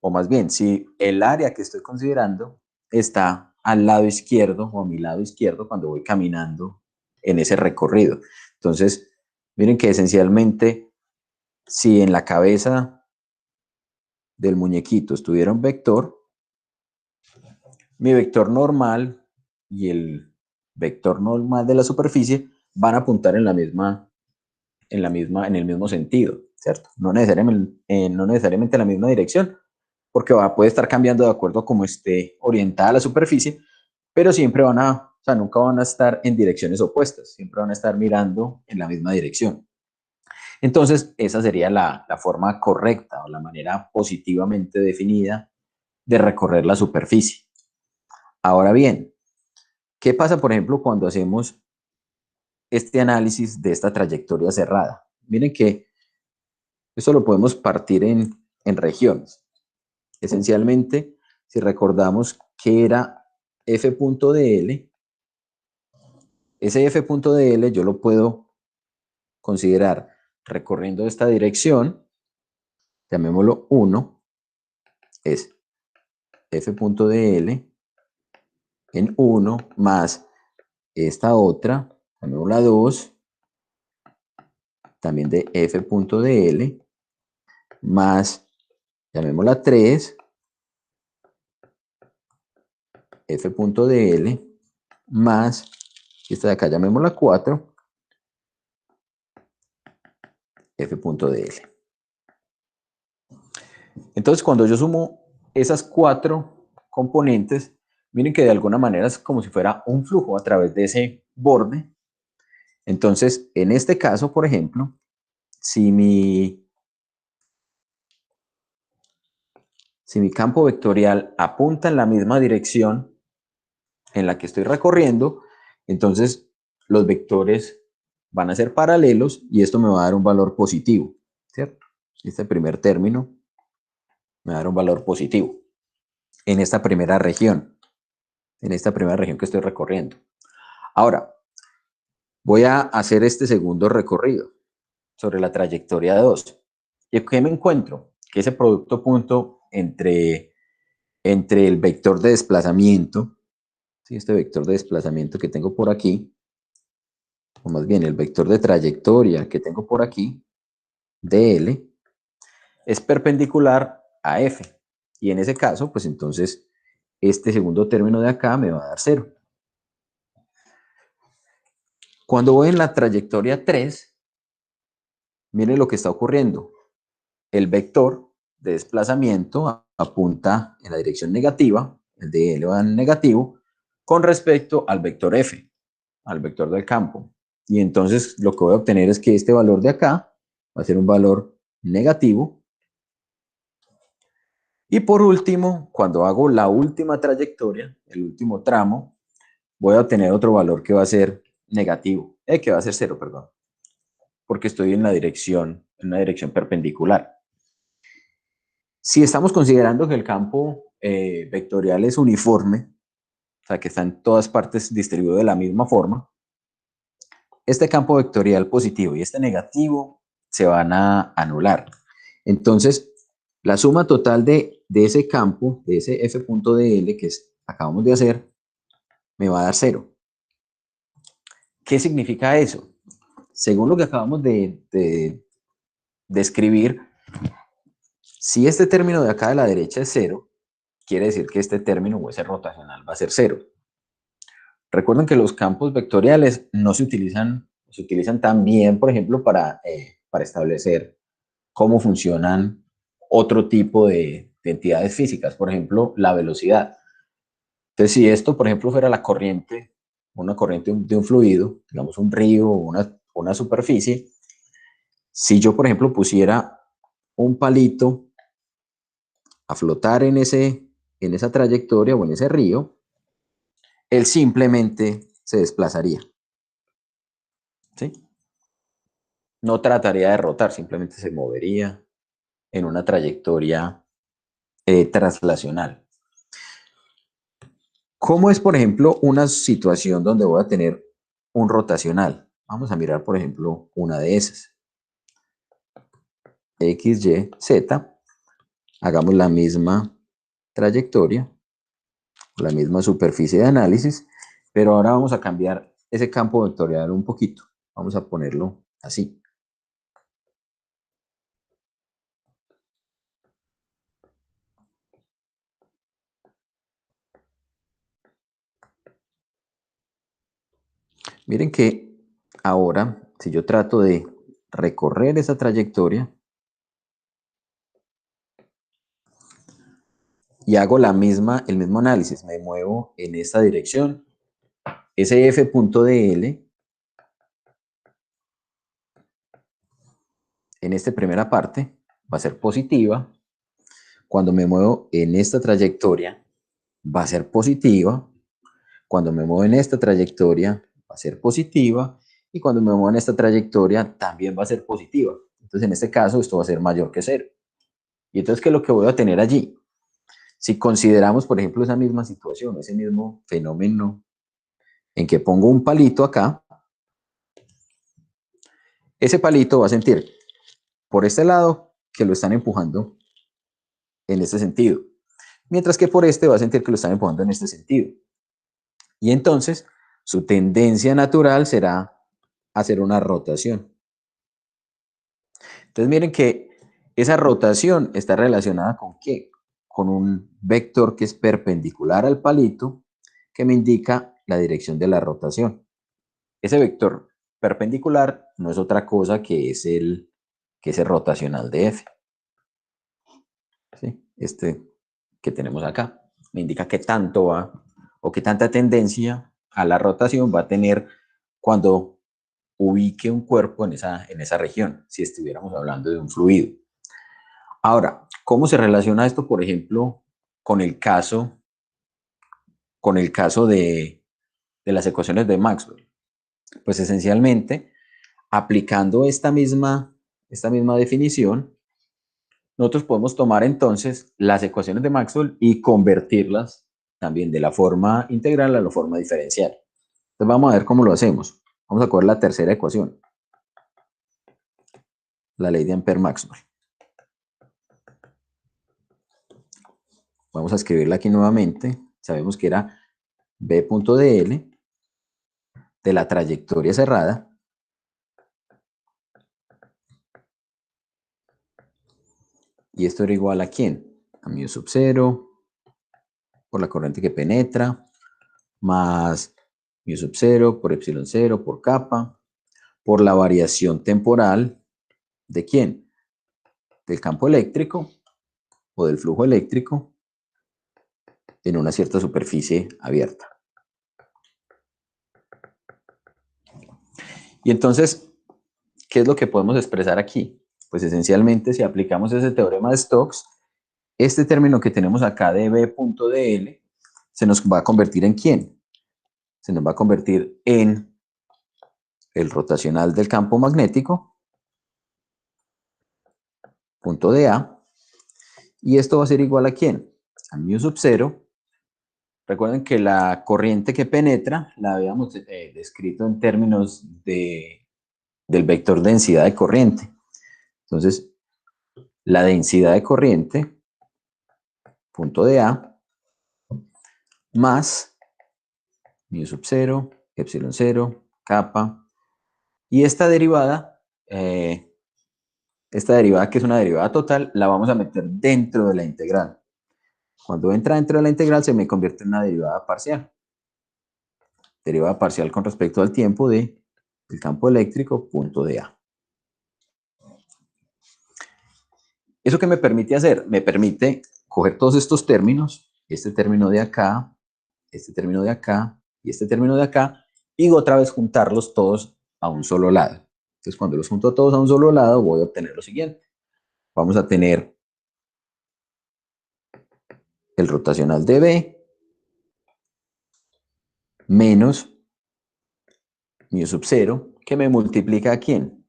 o más bien, si el área que estoy considerando está al lado izquierdo o a mi lado izquierdo cuando voy caminando en ese recorrido. Entonces, miren que esencialmente, si en la cabeza del muñequito estuviera un vector, mi vector normal y el vector normal de la superficie van a apuntar en el mismo sentido, ¿cierto? No necesariamente en la misma dirección, porque puede estar cambiando de acuerdo a cómo esté orientada la superficie, pero siempre o sea, nunca van a estar en direcciones opuestas, siempre van a estar mirando en la misma dirección. Entonces, esa sería la forma correcta o la manera positivamente definida de recorrer la superficie. Ahora bien, ¿qué pasa, por ejemplo, cuando hacemos este análisis de esta trayectoria cerrada? Miren que esto lo podemos partir en regiones. Esencialmente, si recordamos que era f.dl, ese f.dl yo lo puedo considerar recorriendo esta dirección, llamémoslo 1, es f.dl en 1 más esta otra, llamémosla 2, también de f.dl, más, llamémosla 3, f.dl, más, esta de acá llamémosla 4, f.dl. Entonces, cuando yo sumo esas cuatro componentes, miren que de alguna manera es como si fuera un flujo a través de ese borde. Entonces, en este caso, por ejemplo, si mi campo vectorial apunta en la misma dirección en la que estoy recorriendo, entonces los vectores van a ser paralelos y esto me va a dar un valor positivo, ¿cierto? Este primer término me va a dar un valor positivo en esta primera región, que estoy recorriendo. Ahora, voy a hacer este segundo recorrido sobre la trayectoria 2. ¿Y qué me encuentro? Que ese producto punto entre el vector de desplazamiento, ¿sí? Este vector de desplazamiento que tengo por aquí, o más bien el vector de trayectoria que tengo por aquí, dl, es perpendicular a f. Y en ese caso, pues entonces, este segundo término de acá me va a dar 0. Cuando voy en la trayectoria 3, miren lo que está ocurriendo. El vector de desplazamiento apunta en la dirección negativa, el de L va en negativo, con respecto al vector F, al vector del campo. Y entonces lo que voy a obtener es que este valor de acá va a ser un valor negativo. Y por último, cuando hago la última trayectoria, el último tramo, voy a obtener otro valor que va a ser negativo, que va a ser 0, perdón, porque estoy en una dirección perpendicular. Si estamos considerando que el campo vectorial es uniforme, o sea, que está en todas partes distribuido de la misma forma, este campo vectorial positivo y este negativo se van a anular. Entonces, la suma total de ese campo, de ese f.dl que acabamos de hacer, me va a dar 0. ¿Qué significa eso? según lo que acabamos de escribir, si este término de acá de la derecha es 0, quiere decir que este término o ese rotacional va a ser 0. Recuerden que los campos vectoriales no se utilizan también, por ejemplo, para establecer cómo funcionan otro tipo de entidades físicas, por ejemplo, la velocidad. Entonces, si esto, por ejemplo, fuera la corriente, una corriente de un fluido, digamos un río o una superficie, si yo, por ejemplo, pusiera un palito a flotar en esa trayectoria o en ese río, él simplemente se desplazaría, ¿sí? No trataría de rotar, simplemente se movería en una trayectoria traslacional. ¿Cómo es, por ejemplo, una situación donde voy a tener un rotacional? Vamos a mirar, por ejemplo, una de esas. X, Y, Z. Hagamos la misma trayectoria, la misma superficie de análisis, pero ahora vamos a cambiar ese campo vectorial un poquito. Vamos a ponerlo así. Miren que ahora, si yo trato de recorrer esa trayectoria y hago el mismo análisis, me muevo en esta dirección, ese f.dl en esta primera parte va a ser positiva. Cuando me muevo en esta trayectoria va a ser positiva. Cuando me muevo en esta trayectoria va a ser positiva. Y cuando me muevo en esta trayectoria también va a ser positiva. Entonces en este caso esto va a ser mayor que 0. Y entonces, ¿qué es lo que voy a tener allí? Si consideramos, por ejemplo, esa misma situación, ese mismo fenómeno en que pongo un palito acá, ese palito va a sentir por este lado que lo están empujando en este sentido, mientras que por este va a sentir que lo están empujando en este sentido. Y entonces su tendencia natural será hacer una rotación. Entonces miren que esa rotación está relacionada con ¿qué? Con un vector que es perpendicular al palito que me indica la dirección de la rotación. Ese vector perpendicular no es otra cosa que es el rotacional de F. ¿Sí? Este que tenemos acá me indica qué tanto va o qué tanta tendencia a la rotación va a tener cuando ubique un cuerpo en esa región, si estuviéramos hablando de un fluido. Ahora, ¿cómo se relaciona esto, por ejemplo, con el caso, de las ecuaciones de Maxwell? Pues esencialmente, aplicando esta misma definición, nosotros podemos tomar entonces las ecuaciones de Maxwell y convertirlas también de la forma integral a la forma diferencial. Entonces vamos a ver cómo lo hacemos. Vamos a coger la tercera ecuación, la ley de Ampère-Maxwell. Vamos a escribirla aquí nuevamente. Sabemos que era B.dl de la trayectoria cerrada y esto era igual a ¿quién? A mu sub 0 por la corriente que penetra más mu sub 0 por epsilon 0 por kappa por la variación temporal ¿de quién? Del campo eléctrico o del flujo eléctrico en una cierta superficie abierta. Y entonces, ¿qué es lo que podemos expresar aquí? Pues esencialmente, si aplicamos ese teorema de Stokes, este término que tenemos acá de B.dl se nos va a convertir en ¿quién? Se nos va a convertir en el rotacional del campo magnético, punto dA, y esto va a ser igual a ¿quién? A mu sub 0. Recuerden que la corriente que penetra la habíamos descrito en términos del vector densidad de corriente. Entonces, la densidad de corriente, punto dA, más mu sub 0, epsilon 0, kappa, Y esta derivada que es una derivada total, la vamos a meter dentro de la integral. Cuando entra dentro de la integral se me convierte en una derivada parcial. Derivada parcial con respecto al tiempo del campo eléctrico, punto de A. ¿Eso qué me permite hacer? Me permite coger todos estos términos, este término de acá, este término de acá y este término de acá, y otra vez juntarlos todos a un solo lado. Entonces, cuando los junto todos a un solo lado, voy a obtener lo siguiente. Vamos a tener el rotacional de B menos mu sub 0, que me multiplica a quién?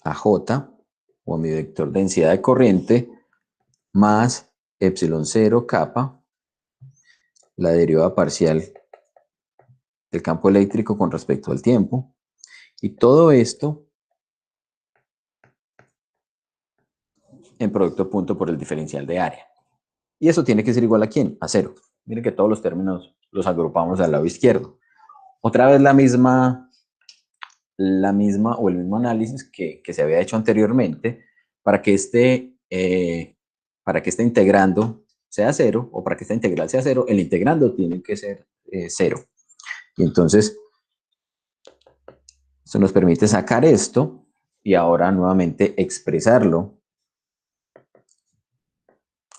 A J, o a mi vector densidad de corriente, más epsilon 0 kappa, la derivada parcial del campo eléctrico con respecto al tiempo. Y todo esto en producto punto por el diferencial de área. Y eso tiene que ser igual a ¿quién? A 0. Miren que todos los términos los agrupamos al lado izquierdo. Otra vez la misma o el mismo análisis que se había hecho anteriormente para que este integrando sea 0 o para que esta integral sea 0, el integrando tiene que ser 0. Y entonces, eso nos permite sacar esto y ahora nuevamente expresarlo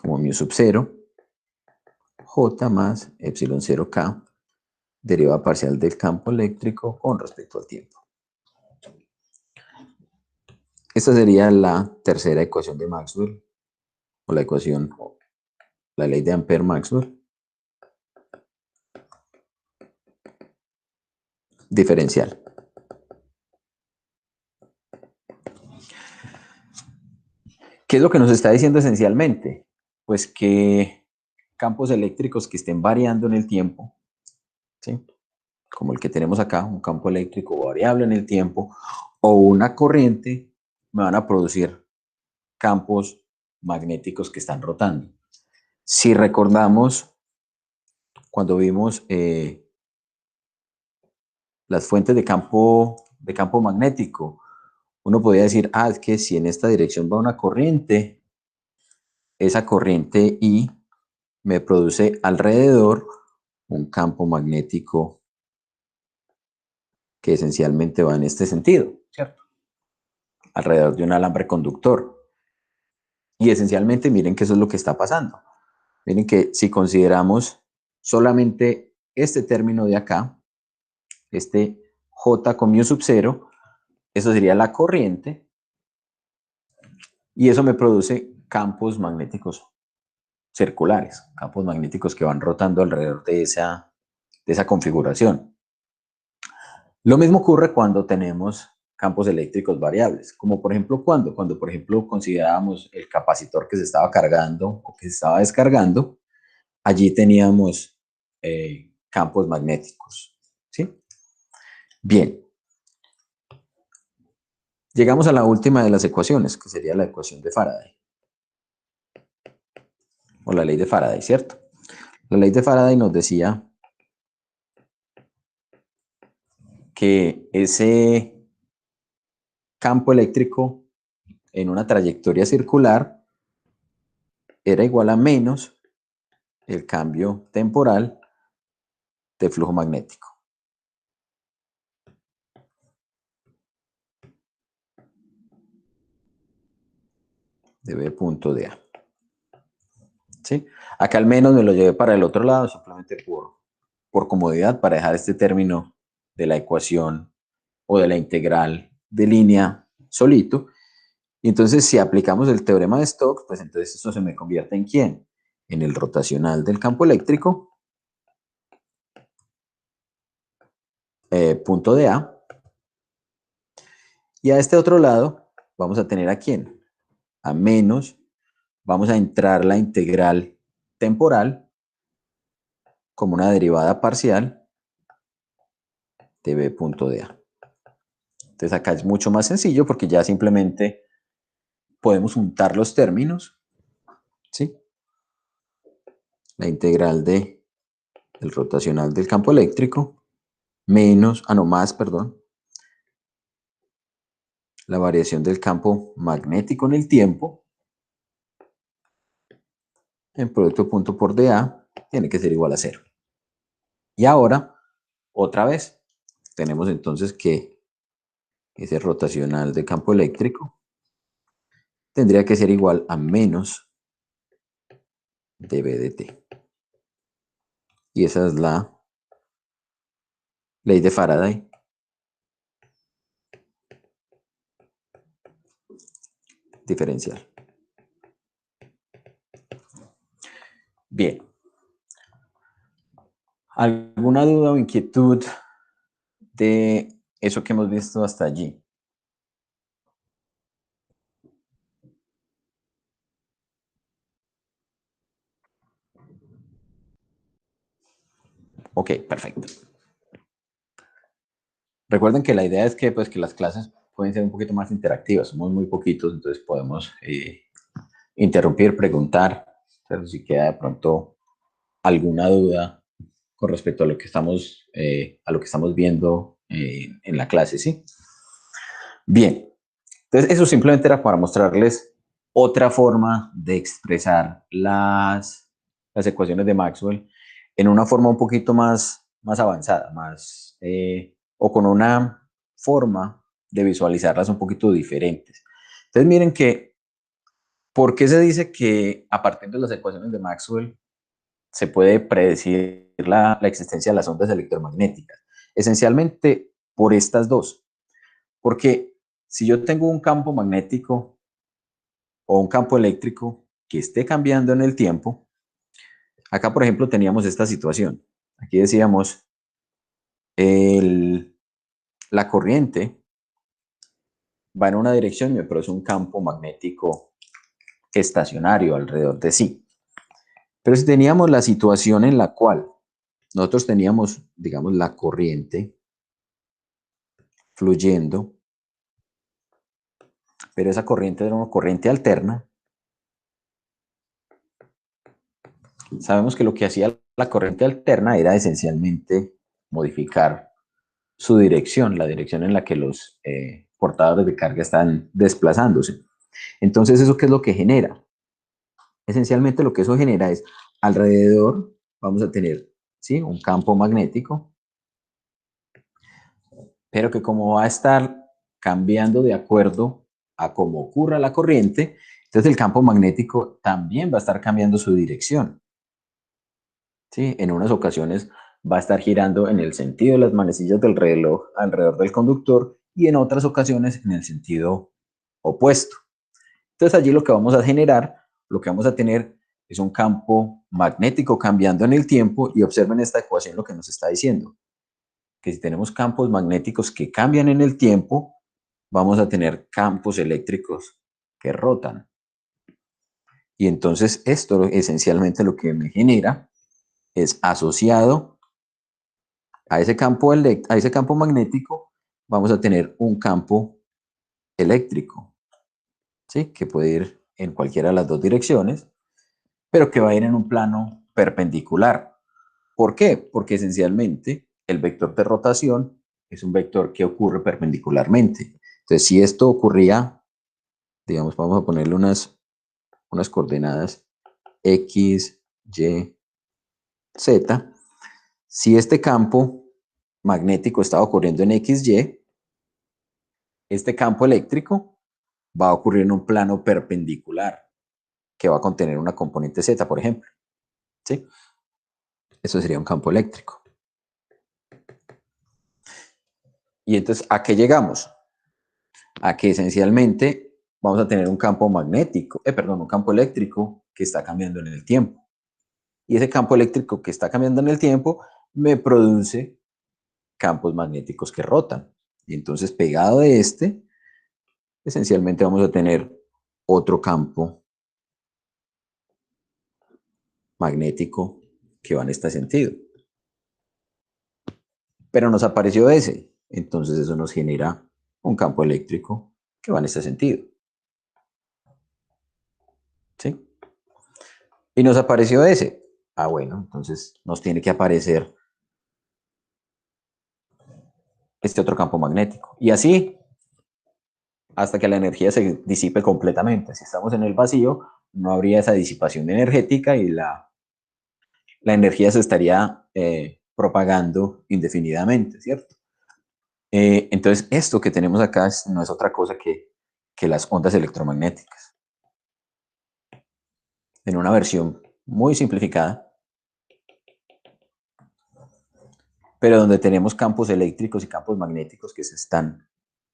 como mu sub 0, J más epsilon 0K, derivada parcial del campo eléctrico con respecto al tiempo. Esta sería la tercera ecuación de Maxwell, o la ecuación, la ley de Ampère-Maxwell. Diferencial. ¿Qué es lo que nos está diciendo esencialmente? Pues que campos eléctricos que estén variando en el tiempo, ¿sí? Como el que tenemos acá, un campo eléctrico variable en el tiempo, o una corriente, me van a producir campos magnéticos que están rotando. Si recordamos, cuando vimos las fuentes de campo magnético, uno podría decir, es que si en esta dirección va una corriente, esa corriente I me produce alrededor un campo magnético que esencialmente va en este sentido, ¿cierto? Alrededor de un alambre conductor. Y esencialmente miren que eso es lo que está pasando. Miren que si consideramos solamente este término de acá, este J con mu sub 0, eso sería la corriente, y eso me produce campos magnéticos circulares, campos magnéticos que van rotando alrededor de esa configuración. Lo mismo ocurre cuando tenemos campos eléctricos variables, como por ejemplo cuando por ejemplo considerábamos el capacitor que se estaba cargando o que se estaba descargando, allí teníamos campos magnéticos, ¿sí? Bien, llegamos a la última de las ecuaciones, que sería la ecuación de Faraday, o la ley de Faraday, ¿cierto? La ley de Faraday nos decía que ese campo eléctrico en una trayectoria circular era igual a menos el cambio temporal de flujo magnético. De B punto de A. ¿Sí? Acá al menos me lo llevé para el otro lado, simplemente por comodidad, para dejar este término de la ecuación o de la integral de línea solito. Y entonces, si aplicamos el teorema de Stokes, pues entonces esto se me convierte en ¿quién? En el rotacional del campo eléctrico, punto de A. Y a este otro lado vamos a tener ¿a quién? A menos, vamos a entrar la integral temporal como una derivada parcial de B punto de A. Entonces acá es mucho más sencillo porque ya simplemente podemos juntar los términos, ¿sí? La integral del rotacional del campo eléctrico menos, más, perdón, la variación del campo magnético en el tiempo en producto punto por dA tiene que ser igual a 0. Y ahora, otra vez, tenemos entonces que ese rotacional de campo eléctrico tendría que ser igual a menos dB de t. Y esa es la ley de Faraday. Diferencial. Bien. ¿Alguna duda o inquietud de eso que hemos visto hasta allí? Ok, perfecto. Recuerden que la idea es que, pues, que las clases pueden ser un poquito más interactivas. Somos muy poquitos, entonces podemos interrumpir, preguntar, pero si queda de pronto alguna duda con respecto a lo que estamos viendo en la clase, ¿sí? Bien, entonces eso simplemente era para mostrarles otra forma de expresar las ecuaciones de Maxwell en una forma un poquito más avanzada, o con una forma de visualizarlas un poquito diferentes. Entonces miren que, ¿por qué se dice que a partir de las ecuaciones de Maxwell se puede predecir la existencia de las ondas electromagnéticas? Esencialmente por estas dos. Porque si yo tengo un campo magnético o un campo eléctrico que esté cambiando en el tiempo, acá por ejemplo teníamos esta situación. Aquí decíamos, el, la corriente va en una dirección y me produce un campo magnético estacionario alrededor de sí. Pero si teníamos la situación en la cual nosotros teníamos, digamos, la corriente fluyendo, pero esa corriente era una corriente alterna, sabemos que lo que hacía la corriente alterna era esencialmente modificar su dirección, la dirección en la que los portadores de carga están desplazándose. Entonces, ¿eso qué es lo que genera? Esencialmente lo que eso genera es, alrededor vamos a tener, ¿sí?, un campo magnético, pero que como va a estar cambiando de acuerdo a cómo ocurra la corriente, entonces el campo magnético también va a estar cambiando su dirección. ¿Sí? En unas ocasiones va a estar girando en el sentido de las manecillas del reloj alrededor del conductor y en otras ocasiones en el sentido opuesto. Entonces allí lo que vamos a generar, lo que vamos a tener es un campo magnético cambiando en el tiempo, y observen esta ecuación lo que nos está diciendo, que si tenemos campos magnéticos que cambian en el tiempo, vamos a tener campos eléctricos que rotan. Y entonces esto esencialmente lo que me genera es, asociado a ese campo magnético, vamos a tener un campo eléctrico, ¿sí?, que puede ir en cualquiera de las dos direcciones, pero que va a ir en un plano perpendicular. ¿Por qué? Porque esencialmente el vector de rotación es un vector que ocurre perpendicularmente. Entonces, si esto ocurría, digamos, vamos a ponerle unas coordenadas X, Y, Z. Si este campo magnético está ocurriendo en XY, este campo eléctrico va a ocurrir en un plano perpendicular que va a contener una componente Z, por ejemplo. ¿Sí? Eso sería un campo eléctrico. Y entonces, ¿a qué llegamos? A que esencialmente vamos a tener un campo magnético, un campo eléctrico que está cambiando en el tiempo. Y ese campo eléctrico que está cambiando en el tiempo me produce campos magnéticos que rotan. Y entonces, pegado de este, esencialmente vamos a tener otro campo magnético que va en este sentido. Pero nos apareció ese, entonces eso nos genera un campo eléctrico que va en este sentido. ¿Sí? Y nos apareció ese. Ah, bueno, entonces nos tiene que aparecer este otro campo magnético. Y así hasta que la energía se disipe completamente. Si estamos en el vacío, no habría esa disipación energética y la energía se estaría propagando indefinidamente, ¿cierto? Entonces, esto que tenemos acá no es otra cosa que las ondas electromagnéticas. En una versión muy simplificada, pero donde tenemos campos eléctricos y campos magnéticos que se están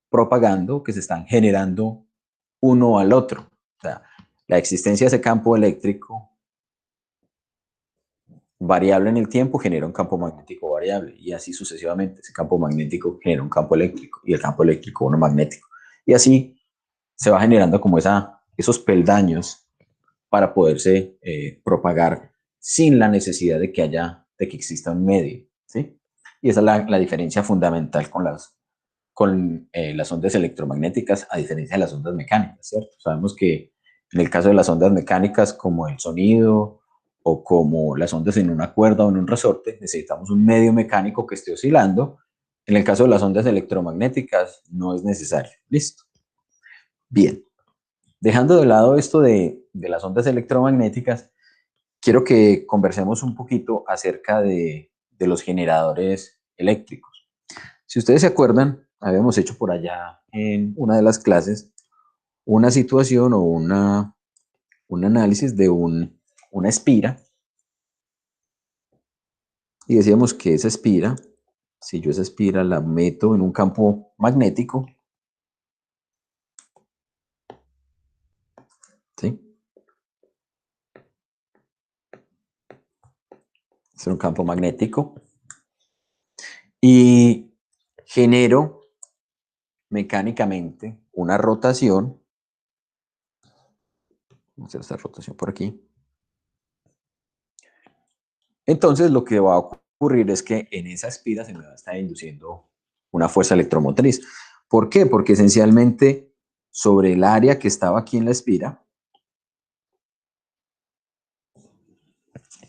propagando, que se están generando uno al otro. O sea, la existencia de ese campo eléctrico variable en el tiempo genera un campo magnético variable y así sucesivamente. Ese campo magnético genera un campo eléctrico y el campo eléctrico uno magnético. Y así se va generando como esos peldaños para poderse propagar sin la necesidad de que exista un medio, ¿sí? Y esa es la diferencia fundamental con las ondas electromagnéticas, a diferencia de las ondas mecánicas, ¿cierto? Sabemos que en el caso de las ondas mecánicas, como el sonido o como las ondas en una cuerda o en un resorte, necesitamos un medio mecánico que esté oscilando. En el caso de las ondas electromagnéticas, no es necesario. Listo. Bien. Dejando de lado esto de las ondas electromagnéticas, quiero que conversemos un poquito acerca de los generadores eléctricos. Si ustedes se acuerdan, habíamos hecho por allá en una de las clases una situación o un análisis de una espira y decíamos que esa espira, si yo esa espira la meto en un campo magnético, ¿sí? Es un campo magnético y genero mecánicamente una rotación. Vamos a hacer esta rotación por aquí. Entonces lo que va a ocurrir es que en esa espira se me va a estar induciendo una fuerza electromotriz. ¿Por qué? Porque esencialmente sobre el área que estaba aquí en la espira,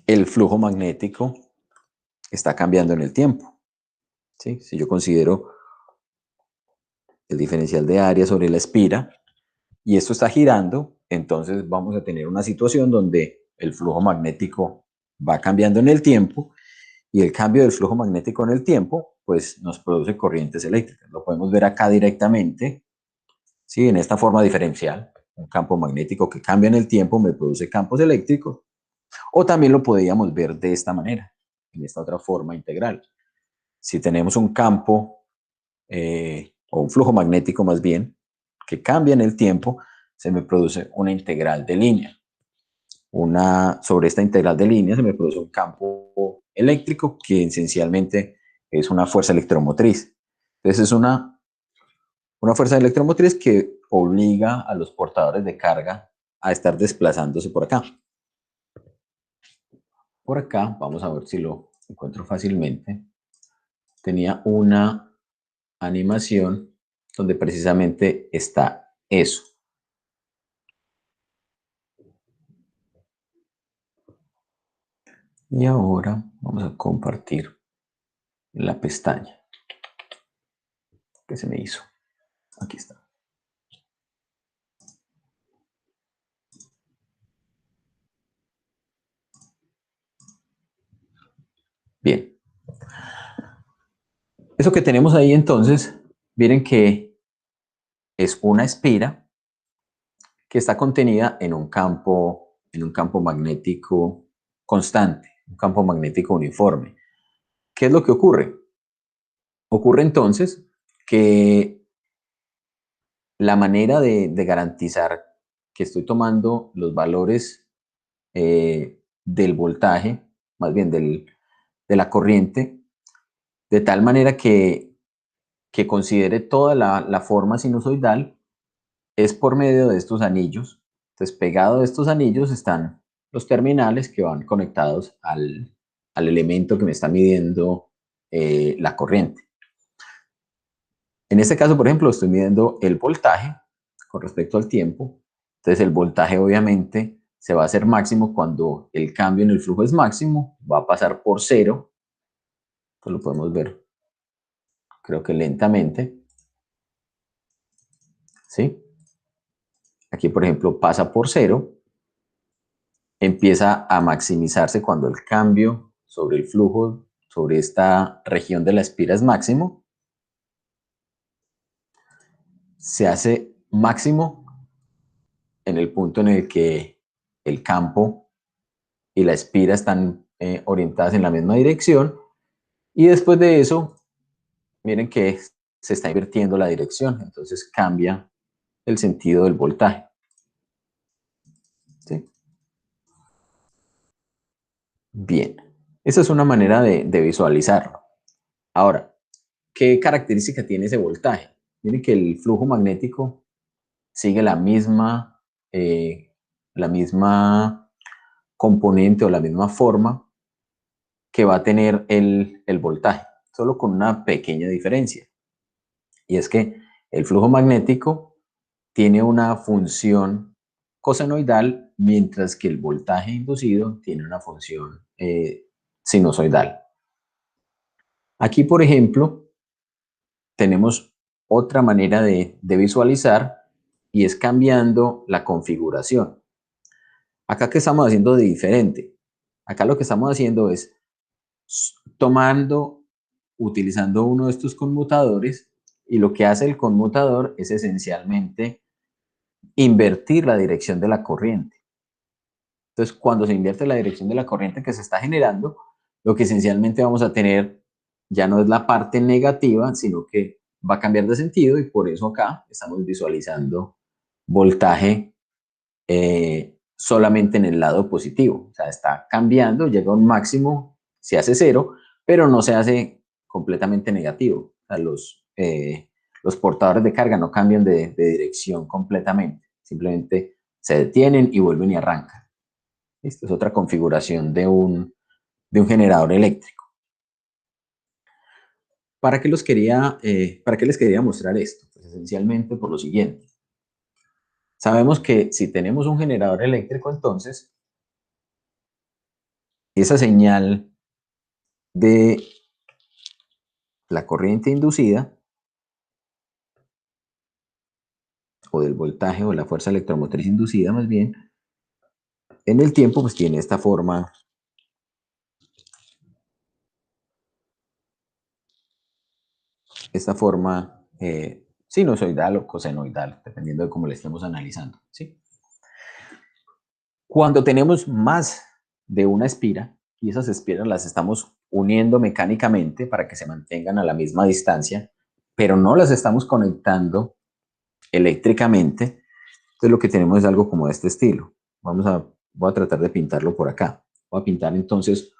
el flujo magnético está cambiando en el tiempo, ¿sí? Si yo considero el diferencial de área sobre la espira y esto está girando, entonces vamos a tener una situación donde el flujo magnético va cambiando en el tiempo y el cambio del flujo magnético en el tiempo, pues nos produce corrientes eléctricas. Lo podemos ver acá directamente, ¿sí? En esta forma diferencial. Un campo magnético que cambia en el tiempo me produce campos eléctricos. O también lo podríamos ver de esta manera, en esta otra forma integral. Si tenemos un campo o un flujo magnético más bien que cambia en el tiempo, se me produce una integral de línea. Sobre esta integral de línea se me produce un campo eléctrico que esencialmente es una fuerza electromotriz. Entonces es una fuerza electromotriz que obliga a los portadores de carga a estar desplazándose por acá. Por acá, vamos a ver si lo encuentro fácilmente. Tenía una animación donde precisamente está eso. Y ahora vamos a compartir la pestaña que se me hizo. Aquí está. Bien. Eso que tenemos ahí entonces, miren que es una espira que está contenida en un campo magnético constante, un campo magnético uniforme. ¿Qué es lo que ocurre? Ocurre entonces que la manera de garantizar que estoy tomando los valores del voltaje, más bien de la corriente, de tal manera que considere toda la forma sinusoidal, es por medio de estos anillos. Entonces, pegado de estos anillos están los terminales que van conectados al elemento que me está midiendo la corriente. En este caso, por ejemplo, estoy midiendo el voltaje con respecto al tiempo. Entonces, el voltaje obviamente se va a hacer máximo cuando el cambio en el flujo es máximo, va a pasar por cero. Esto lo podemos ver, creo que lentamente. ¿sí? Aquí, por ejemplo, pasa por 0, empieza a maximizarse cuando el cambio sobre el flujo, sobre esta región de la espira es máximo, se hace máximo en el punto en el que el campo y la espira están orientadas en la misma dirección, y después de eso, miren que se está invirtiendo la dirección, entonces cambia el sentido del voltaje. ¿Sí? Bien, esa es una manera de visualizarlo. Ahora, ¿qué característica tiene ese voltaje? Miren que el flujo magnético sigue la misma componente o la misma forma que va a tener el voltaje, solo con una pequeña diferencia. Y es que el flujo magnético tiene una función cosenoidal, mientras que el voltaje inducido tiene una función sinusoidal. Aquí, por ejemplo, tenemos otra manera de visualizar, y es cambiando la configuración. Acá, ¿qué estamos haciendo de diferente? Acá lo que estamos haciendo es utilizando uno de estos conmutadores, y lo que hace el conmutador es esencialmente invertir la dirección de la corriente. Entonces, cuando se invierte la dirección de la corriente que se está generando, lo que esencialmente vamos a tener ya no es la parte negativa, sino que va a cambiar de sentido, y por eso acá estamos visualizando voltaje solamente en el lado positivo. O sea, está cambiando, llega a un máximo, se hace 0, pero no se hace completamente negativo. O sea, los portadores de carga no cambian de dirección completamente, simplemente se detienen y vuelven y arrancan. Esta es otra configuración de un generador eléctrico. ¿Para qué les quería mostrar esto? Pues esencialmente por lo siguiente. Sabemos que si tenemos un generador eléctrico, entonces esa señal de la corriente inducida, o del voltaje o la fuerza electromotriz inducida más bien, en el tiempo pues tiene esta forma sinusoidal o cosenoidal, dependiendo de cómo le estemos analizando, ¿sí? Cuando tenemos más de una espira, y esas espiras las estamos uniendo mecánicamente para que se mantengan a la misma distancia, pero no las estamos conectando eléctricamente, entonces lo que tenemos es algo como de este estilo. Voy a tratar de pintarlo por acá. Voy a pintar entonces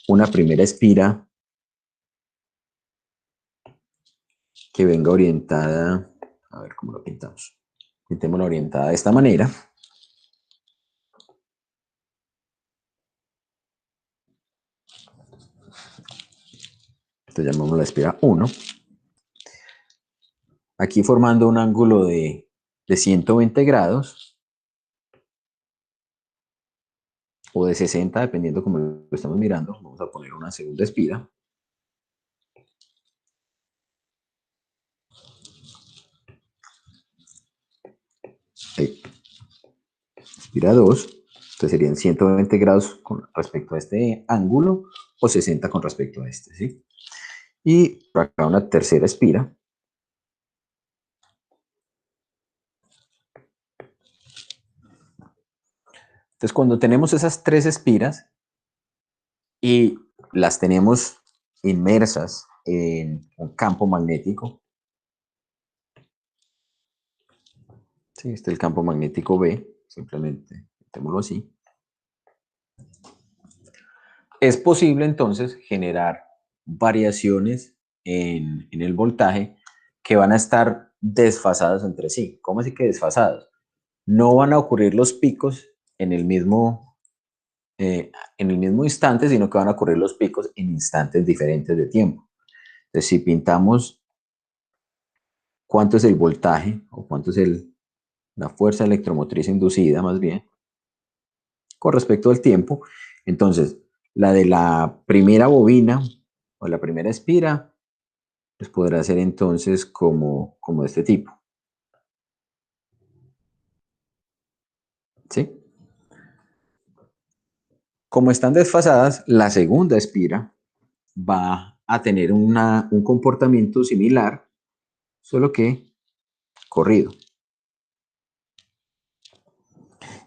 una primera espira que venga orientada, a ver cómo lo pintamos. Pintémosla orientada de esta manera. Entonces llamamos la espira 1. Aquí formando un ángulo de 120 grados o de 60, dependiendo cómo lo estamos mirando. Vamos a poner una segunda espira. Espira 2. Entonces serían 120 grados con respecto a este ángulo, o 60 con respecto a este, ¿sí? Y por acá una tercera espira. Entonces, cuando tenemos esas tres espiras y las tenemos inmersas en un campo magnético, ¿sí? Este es el campo magnético B, simplemente metémoslo así. Es posible entonces generar variaciones en el voltaje que van a estar desfasadas entre sí. ¿Cómo así que desfasados? No van a ocurrir los picos en el mismo instante, sino que van a ocurrir los picos en instantes diferentes de tiempo. Entonces, si pintamos cuánto es el voltaje, o cuánto es la fuerza electromotriz inducida más bien, con respecto al tiempo, entonces la de la primera bobina o la primera espira pues podrá ser entonces como de este tipo. ¿sí? Como están desfasadas, la segunda espira va a tener un comportamiento similar, solo que corrido.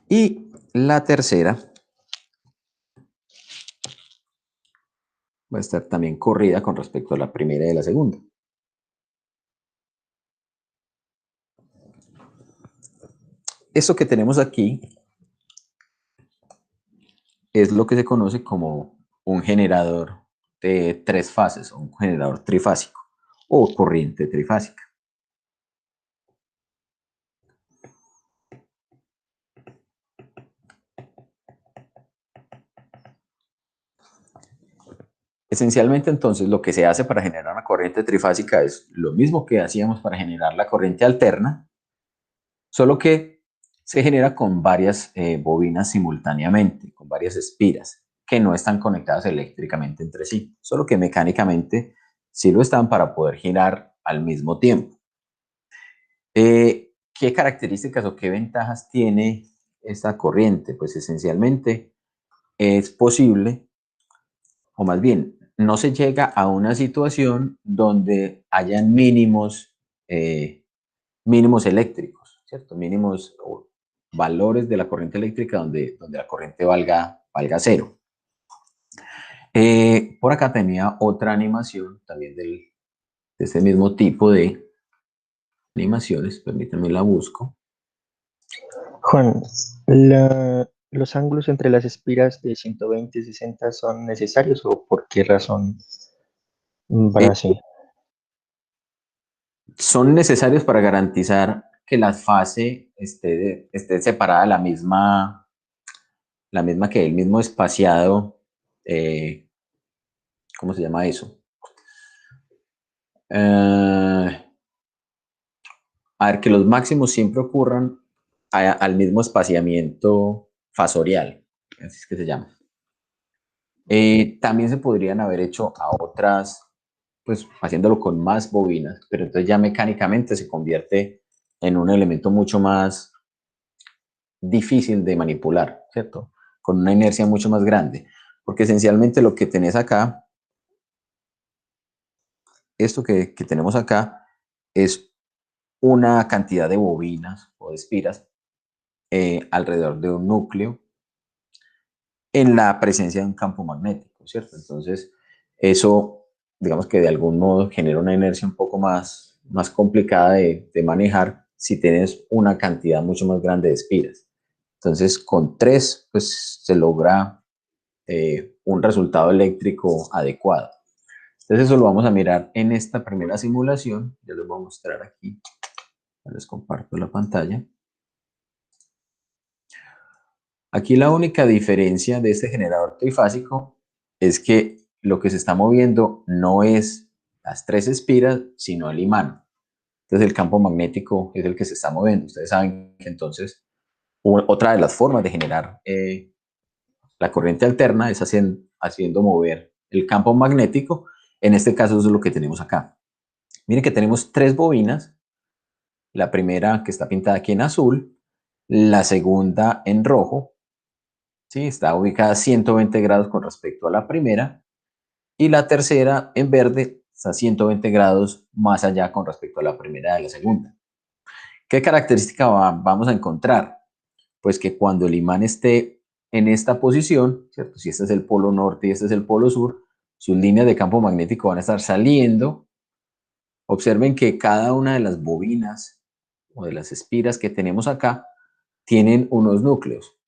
Y la tercera va a estar también corrida con respecto a la primera y la segunda. Esto que tenemos aquí es lo que se conoce como un generador de tres fases, o un generador trifásico o corriente trifásica. Esencialmente, entonces, lo que se hace para generar una corriente trifásica es lo mismo que hacíamos para generar la corriente alterna, solo que se genera con varias bobinas simultáneamente, con varias espiras, que no están conectadas eléctricamente entre sí, solo que mecánicamente sí lo están para poder girar al mismo tiempo. ¿Qué características o qué ventajas tiene esta corriente? Pues esencialmente es posible, o más bien, no se llega a una situación donde hayan mínimos eléctricos, ¿cierto? Mínimos valores de la corriente eléctrica donde la corriente valga cero. Por acá tenía otra animación también de este mismo tipo de animaciones, permítanme la busco. Juan, ¿los ángulos entre las espiras de 120 y 60 son necesarios o por qué razón van Eh, así? Son necesarios para garantizar que la fase esté separada la misma que el mismo espaciado, eh, ¿cómo se llama eso? Eh, a ver, que los máximos siempre ocurran al mismo espaciamiento fasorial, así es que se llama. También se podrían haber hecho a otras, pues haciéndolo con más bobinas, pero entonces ya mecánicamente se convierte en un elemento mucho más difícil de manipular, ¿cierto? Con una inercia mucho más grande, porque esencialmente lo que tenés acá, esto que tenemos acá, es una cantidad de bobinas o de espiras alrededor de un núcleo en la presencia de un campo magnético, ¿cierto? Entonces, eso, digamos que de algún modo genera una inercia un poco más complicada de manejar si tienes una cantidad mucho más grande de espiras. Entonces, con tres, pues se logra un resultado eléctrico adecuado. Entonces, eso lo vamos a mirar en esta primera simulación. Ya les voy a mostrar aquí. Les comparto la pantalla. Aquí la única diferencia de este generador trifásico es que lo que se está moviendo no es las tres espiras, sino el imán. Entonces el campo magnético es el que se está moviendo. Ustedes saben que entonces otra de las formas de generar la corriente alterna es haciendo mover el campo magnético. En este caso eso es lo que tenemos acá. Miren que tenemos tres bobinas. La primera que está pintada aquí en azul, la segunda en rojo, ¿sí? Está ubicada a 120 grados con respecto a la primera, y la tercera en verde está a 120 grados más allá con respecto a la primera y la segunda. ¿Qué característica vamos a encontrar? Pues que cuando el imán esté en esta posición, ¿cierto? Si este es el polo norte y este es el polo sur, sus líneas de campo magnético van a estar saliendo. Observen que cada una de las bobinas o de las espiras que tenemos acá tienen unos núcleos.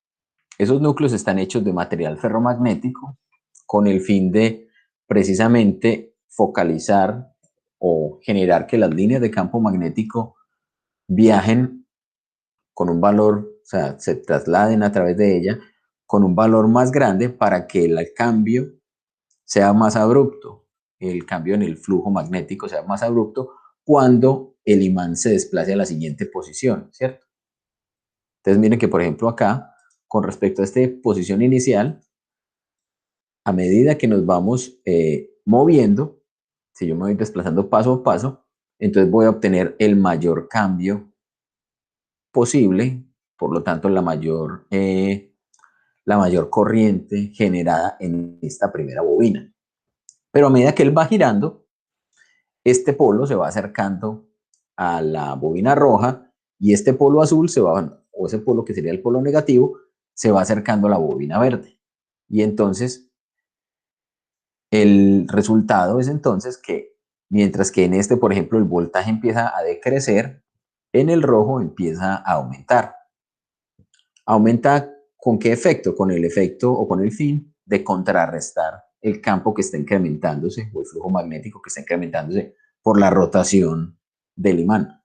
Esos núcleos están hechos de material ferromagnético con el fin de precisamente focalizar o generar que las líneas de campo magnético viajen con un valor, o sea, se trasladen a través de ella con un valor más grande para que el cambio sea más abrupto, el cambio en el flujo magnético sea más abrupto cuando el imán se desplace a la siguiente posición, ¿cierto? Entonces miren que, por ejemplo, acá, con respecto a esta posición inicial, a medida que nos vamos moviendo, si yo me voy desplazando paso a paso, entonces voy a obtener el mayor cambio posible por lo tanto la mayor corriente generada en esta primera bobina. Pero a medida que él va girando, este polo se va acercando a la bobina roja y este polo azul se va, o ese polo que sería el polo negativo, se va acercando a la bobina verde. Y entonces el resultado es entonces que mientras que en este, por ejemplo, el voltaje empieza a decrecer, en el rojo empieza a aumentar. ¿Aumenta con qué efecto? Con el efecto o con el fin de contrarrestar el campo que está incrementándose o el flujo magnético que está incrementándose por la rotación del imán.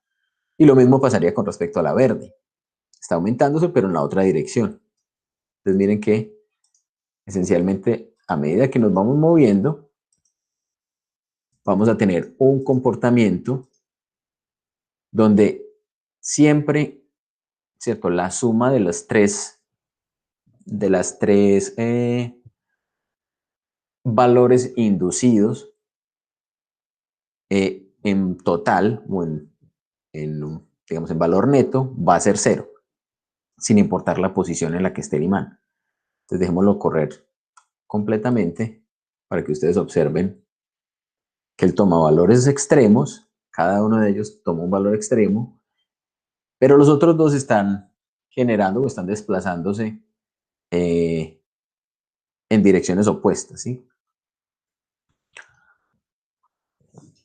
Y lo mismo pasaría con respecto a la verde. Está aumentándose, pero en la otra dirección. Entonces miren que esencialmente a medida que nos vamos moviendo, vamos a tener un comportamiento donde siempre, ¿cierto? La suma de las tres valores inducidos en total o digamos, en valor neto va a ser cero, sin importar la posición en la que esté el imán. Entonces dejémoslo correr completamente para que ustedes observen que él toma valores extremos, cada uno de ellos toma un valor extremo, pero los otros dos están generando o están desplazándose eh, en direcciones opuestas, ¿sí?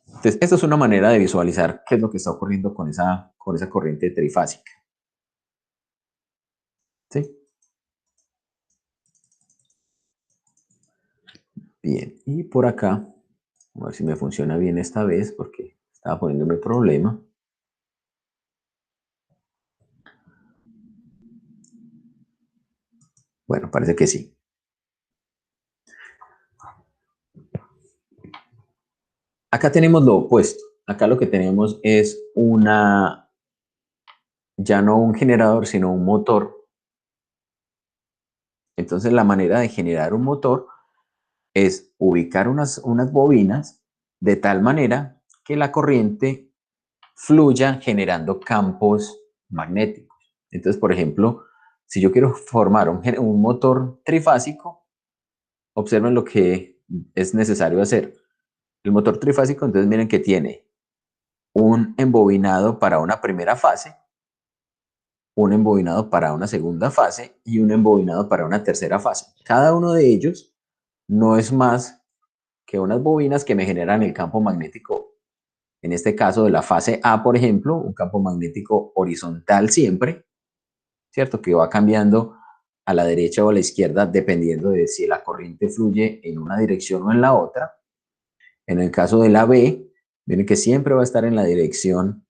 Entonces, esta es una manera de visualizar qué es lo que está ocurriendo con esa corriente trifásica, ¿sí? Bien, y por acá, a ver si me funciona bien esta vez, porque estaba poniéndome problema. Bueno, parece que sí. Acá tenemos lo opuesto. Acá lo que tenemos es ya no un generador, sino un motor. Entonces la manera de generar un motor es ubicar unas bobinas de tal manera que la corriente fluya generando campos magnéticos. Entonces, por ejemplo, si yo quiero formar un motor trifásico, observen lo que es necesario hacer. El motor trifásico, entonces miren que tiene un embobinado para una primera fase, un embobinado para una segunda fase y un embobinado para una tercera fase. Cada uno de ellos no es más que unas bobinas que me generan el campo magnético. En este caso de la fase A, por ejemplo, un campo magnético horizontal siempre, ¿cierto? Que va cambiando a la derecha o a la izquierda dependiendo de si la corriente fluye en una dirección o en la otra. En el caso de la B, miren que siempre va a estar en la dirección,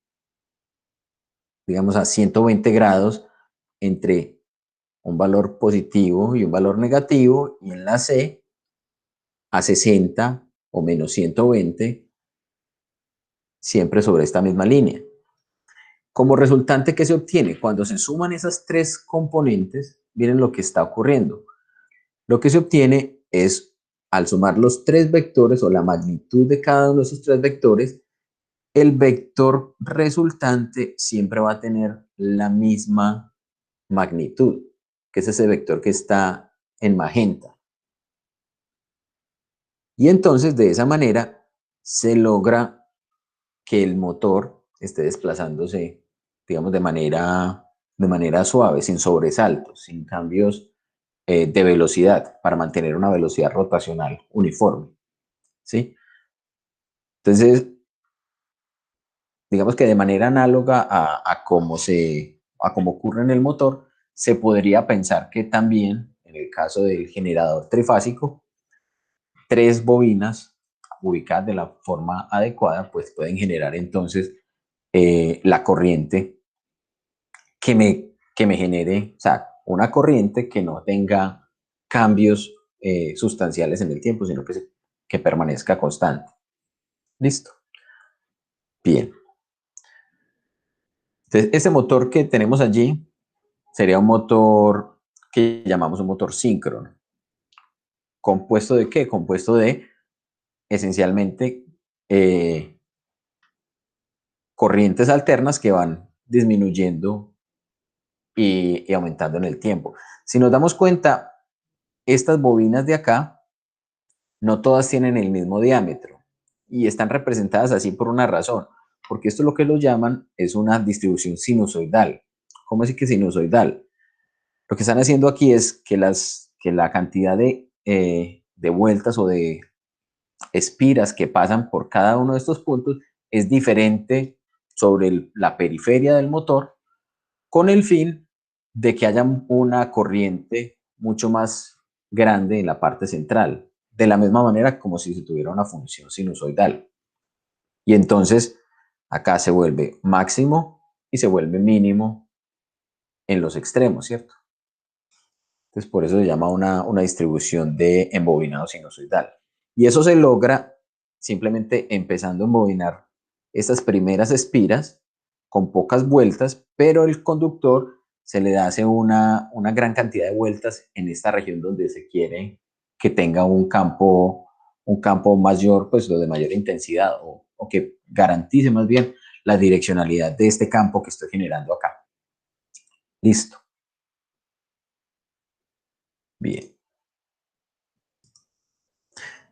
digamos, a 120 grados entre un valor positivo y un valor negativo, y en la C a 60 o menos 120, siempre sobre esta misma línea. Como resultante, ¿qué se obtiene? Cuando se suman esas tres componentes, miren lo que está ocurriendo. Lo que se obtiene es, al sumar los tres vectores o la magnitud de cada uno de esos tres vectores, el vector resultante siempre va a tener la misma magnitud, que es ese vector que está en magenta. Y entonces, de esa manera, se logra que el motor esté desplazándose, digamos, de manera suave, sin sobresaltos, sin cambios de velocidad, para mantener una velocidad rotacional uniforme, ¿sí? Entonces, digamos que de manera análoga a cómo ocurre en el motor, se podría pensar que también, en el caso del generador trifásico, tres bobinas ubicadas de la forma adecuada, pues pueden generar entonces la corriente que me genere, o sea, una corriente que no tenga cambios sustanciales en el tiempo, sino que permanezca constante. Listo. Bien. Entonces, ese motor que tenemos allí sería un motor que llamamos un motor síncrono. ¿Compuesto de qué? Compuesto de esencialmente corrientes alternas que van disminuyendo y aumentando en el tiempo. Si nos damos cuenta, estas bobinas de acá no todas tienen el mismo diámetro y están representadas así por una razón, porque esto lo que lo llaman es una distribución sinusoidal. ¿Cómo es que sinusoidal? Lo que están haciendo aquí es que la cantidad de vueltas o de espiras que pasan por cada uno de estos puntos es diferente sobre la periferia del motor, con el fin de que haya una corriente mucho más grande en la parte central, de la misma manera como si se tuviera una función sinusoidal. Y entonces acá se vuelve máximo y se vuelve mínimo en los extremos, ¿cierto? Entonces por eso se llama una distribución de embobinado sinusoidal. Y eso se logra simplemente empezando a embobinar estas primeras espiras con pocas vueltas, pero el conductor se le hace una gran cantidad de vueltas en esta región donde se quiere que tenga un campo mayor, pues lo de mayor intensidad, o que garantice más bien la direccionalidad de este campo que estoy generando acá. Listo. Bien.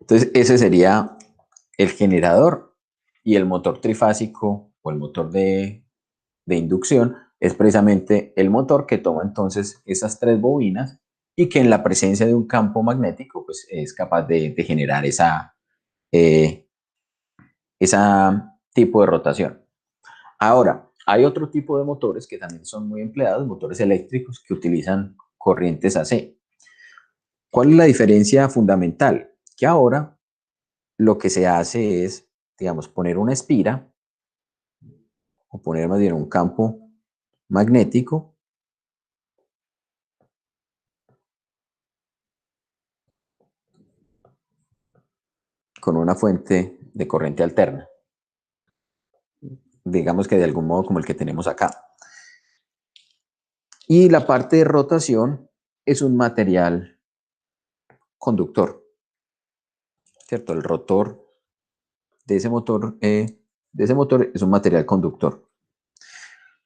Entonces, ese sería el generador, y el motor trifásico o el motor de inducción es precisamente el motor que toma entonces esas tres bobinas y que en la presencia de un campo magnético pues es capaz de generar esa tipo de rotación. Ahora, hay otro tipo de motores que también son muy empleados, motores eléctricos que utilizan corrientes AC. ¿Cuál es la diferencia fundamental? Que ahora lo que se hace es, digamos, poner una espira o poner más bien un campo magnético con una fuente de corriente alterna, digamos que de algún modo como el que tenemos acá. Y la parte de rotación es un material conductor, ¿cierto? El rotor de ese motor es un material conductor.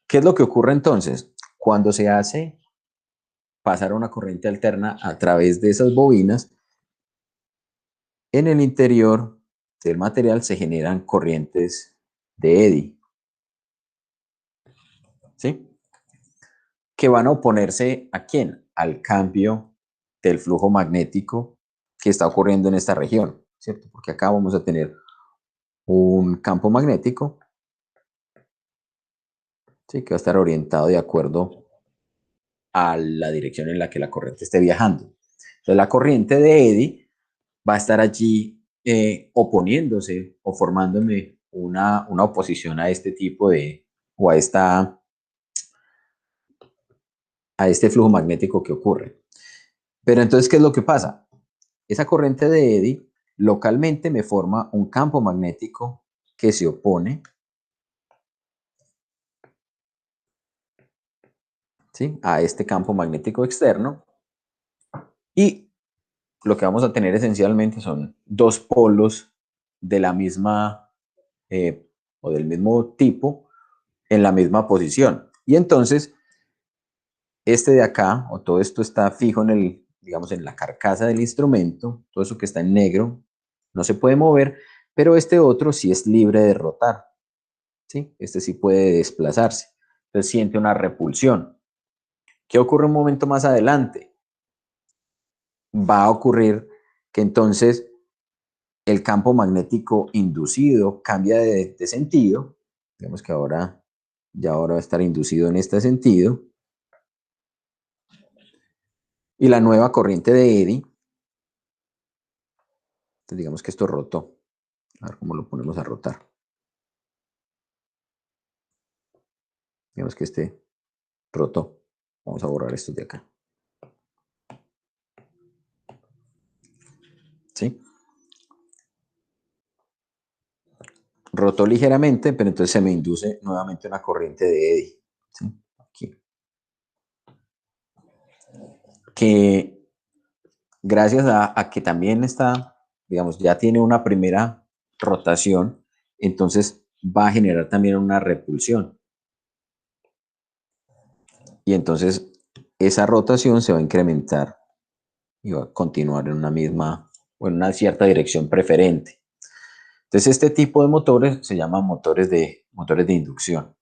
¿Qué es lo que ocurre entonces? Cuando se hace pasar una corriente alterna a través de esas bobinas, en el interior del material se generan corrientes de eddy, ¿sí? Que van a oponerse ¿a quién? Al cambio del flujo magnético que está ocurriendo en esta región, ¿cierto? Porque acá vamos a tener un campo magnético, ¿sí? Que va a estar orientado de acuerdo a la dirección en la que la corriente esté viajando. Entonces la corriente de eddy va a estar allí oponiéndose o formándome una oposición a este tipo o a este flujo magnético que ocurre. Pero entonces, ¿qué es lo que pasa? Esa corriente de eddy localmente me forma un campo magnético que se opone, ¿sí?, a este campo magnético externo, y lo que vamos a tener esencialmente son dos polos de la misma o del mismo tipo en la misma posición. Y entonces, este de acá, o todo esto está fijo en digamos, en la carcasa del instrumento, todo eso que está en negro no se puede mover, pero este otro sí es libre de rotar, ¿sí? Este sí puede desplazarse. Entonces siente una repulsión. ¿Qué ocurre un momento más adelante? Va a ocurrir que entonces el campo magnético inducido cambia de sentido. Digamos que ahora va a estar inducido en este sentido. Y la nueva corriente de eddy, entonces digamos que esto rotó. A ver cómo lo ponemos a rotar. Digamos que este rotó. Vamos a borrar esto de acá. ¿Sí? Rotó ligeramente, pero entonces se me induce nuevamente una corriente de eddy. ¿Sí? Aquí. Que gracias a que también está, digamos, ya tiene una primera rotación, entonces va a generar también una repulsión. y entonces esa rotación se va a incrementar y va a continuar en una misma o en una cierta dirección preferente. Entonces este tipo de motores se llaman motores de inducción.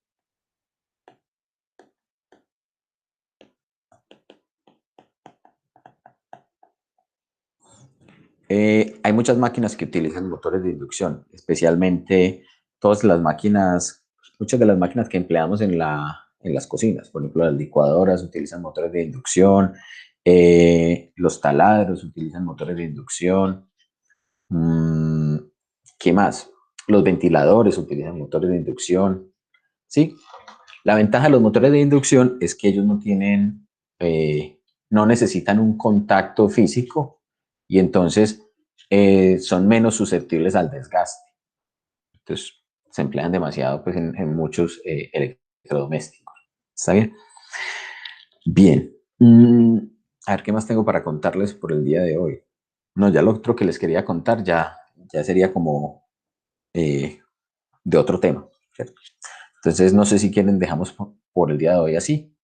Hay muchas máquinas que utilizan motores de inducción, especialmente muchas de las máquinas que empleamos en las cocinas. Por ejemplo, las licuadoras utilizan motores de inducción, los taladros utilizan motores de inducción. Mm, ¿Qué más? Los ventiladores utilizan motores de inducción. Sí, la ventaja de los motores de inducción es que ellos no necesitan un contacto físico y entonces son menos susceptibles al desgaste. Entonces, se emplean demasiado pues, en muchos electrodomésticos. ¿Está bien? Bien. A ver, ¿qué más tengo para contarles por el día de hoy? No, ya lo otro que les quería contar ya sería como eh, de otro tema, ¿cierto? Entonces, no sé si quieren, dejamos por el día de hoy así.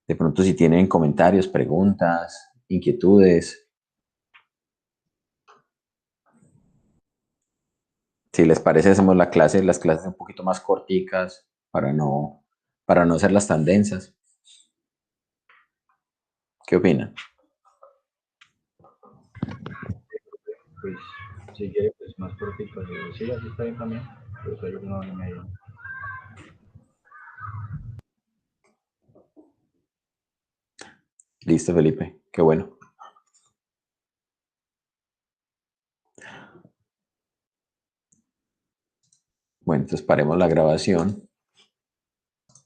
De pronto, si tienen comentarios, preguntas, inquietudes, si les parece, hacemos las clases un poquito más corticas para no hacerlas tan densas. ¿Qué opinan? Pues, si quiere, pues más cortito. Sí, así está bien también. Pero solo una hora y media. Listo, Felipe. Qué bueno. Bueno, entonces paremos la grabación.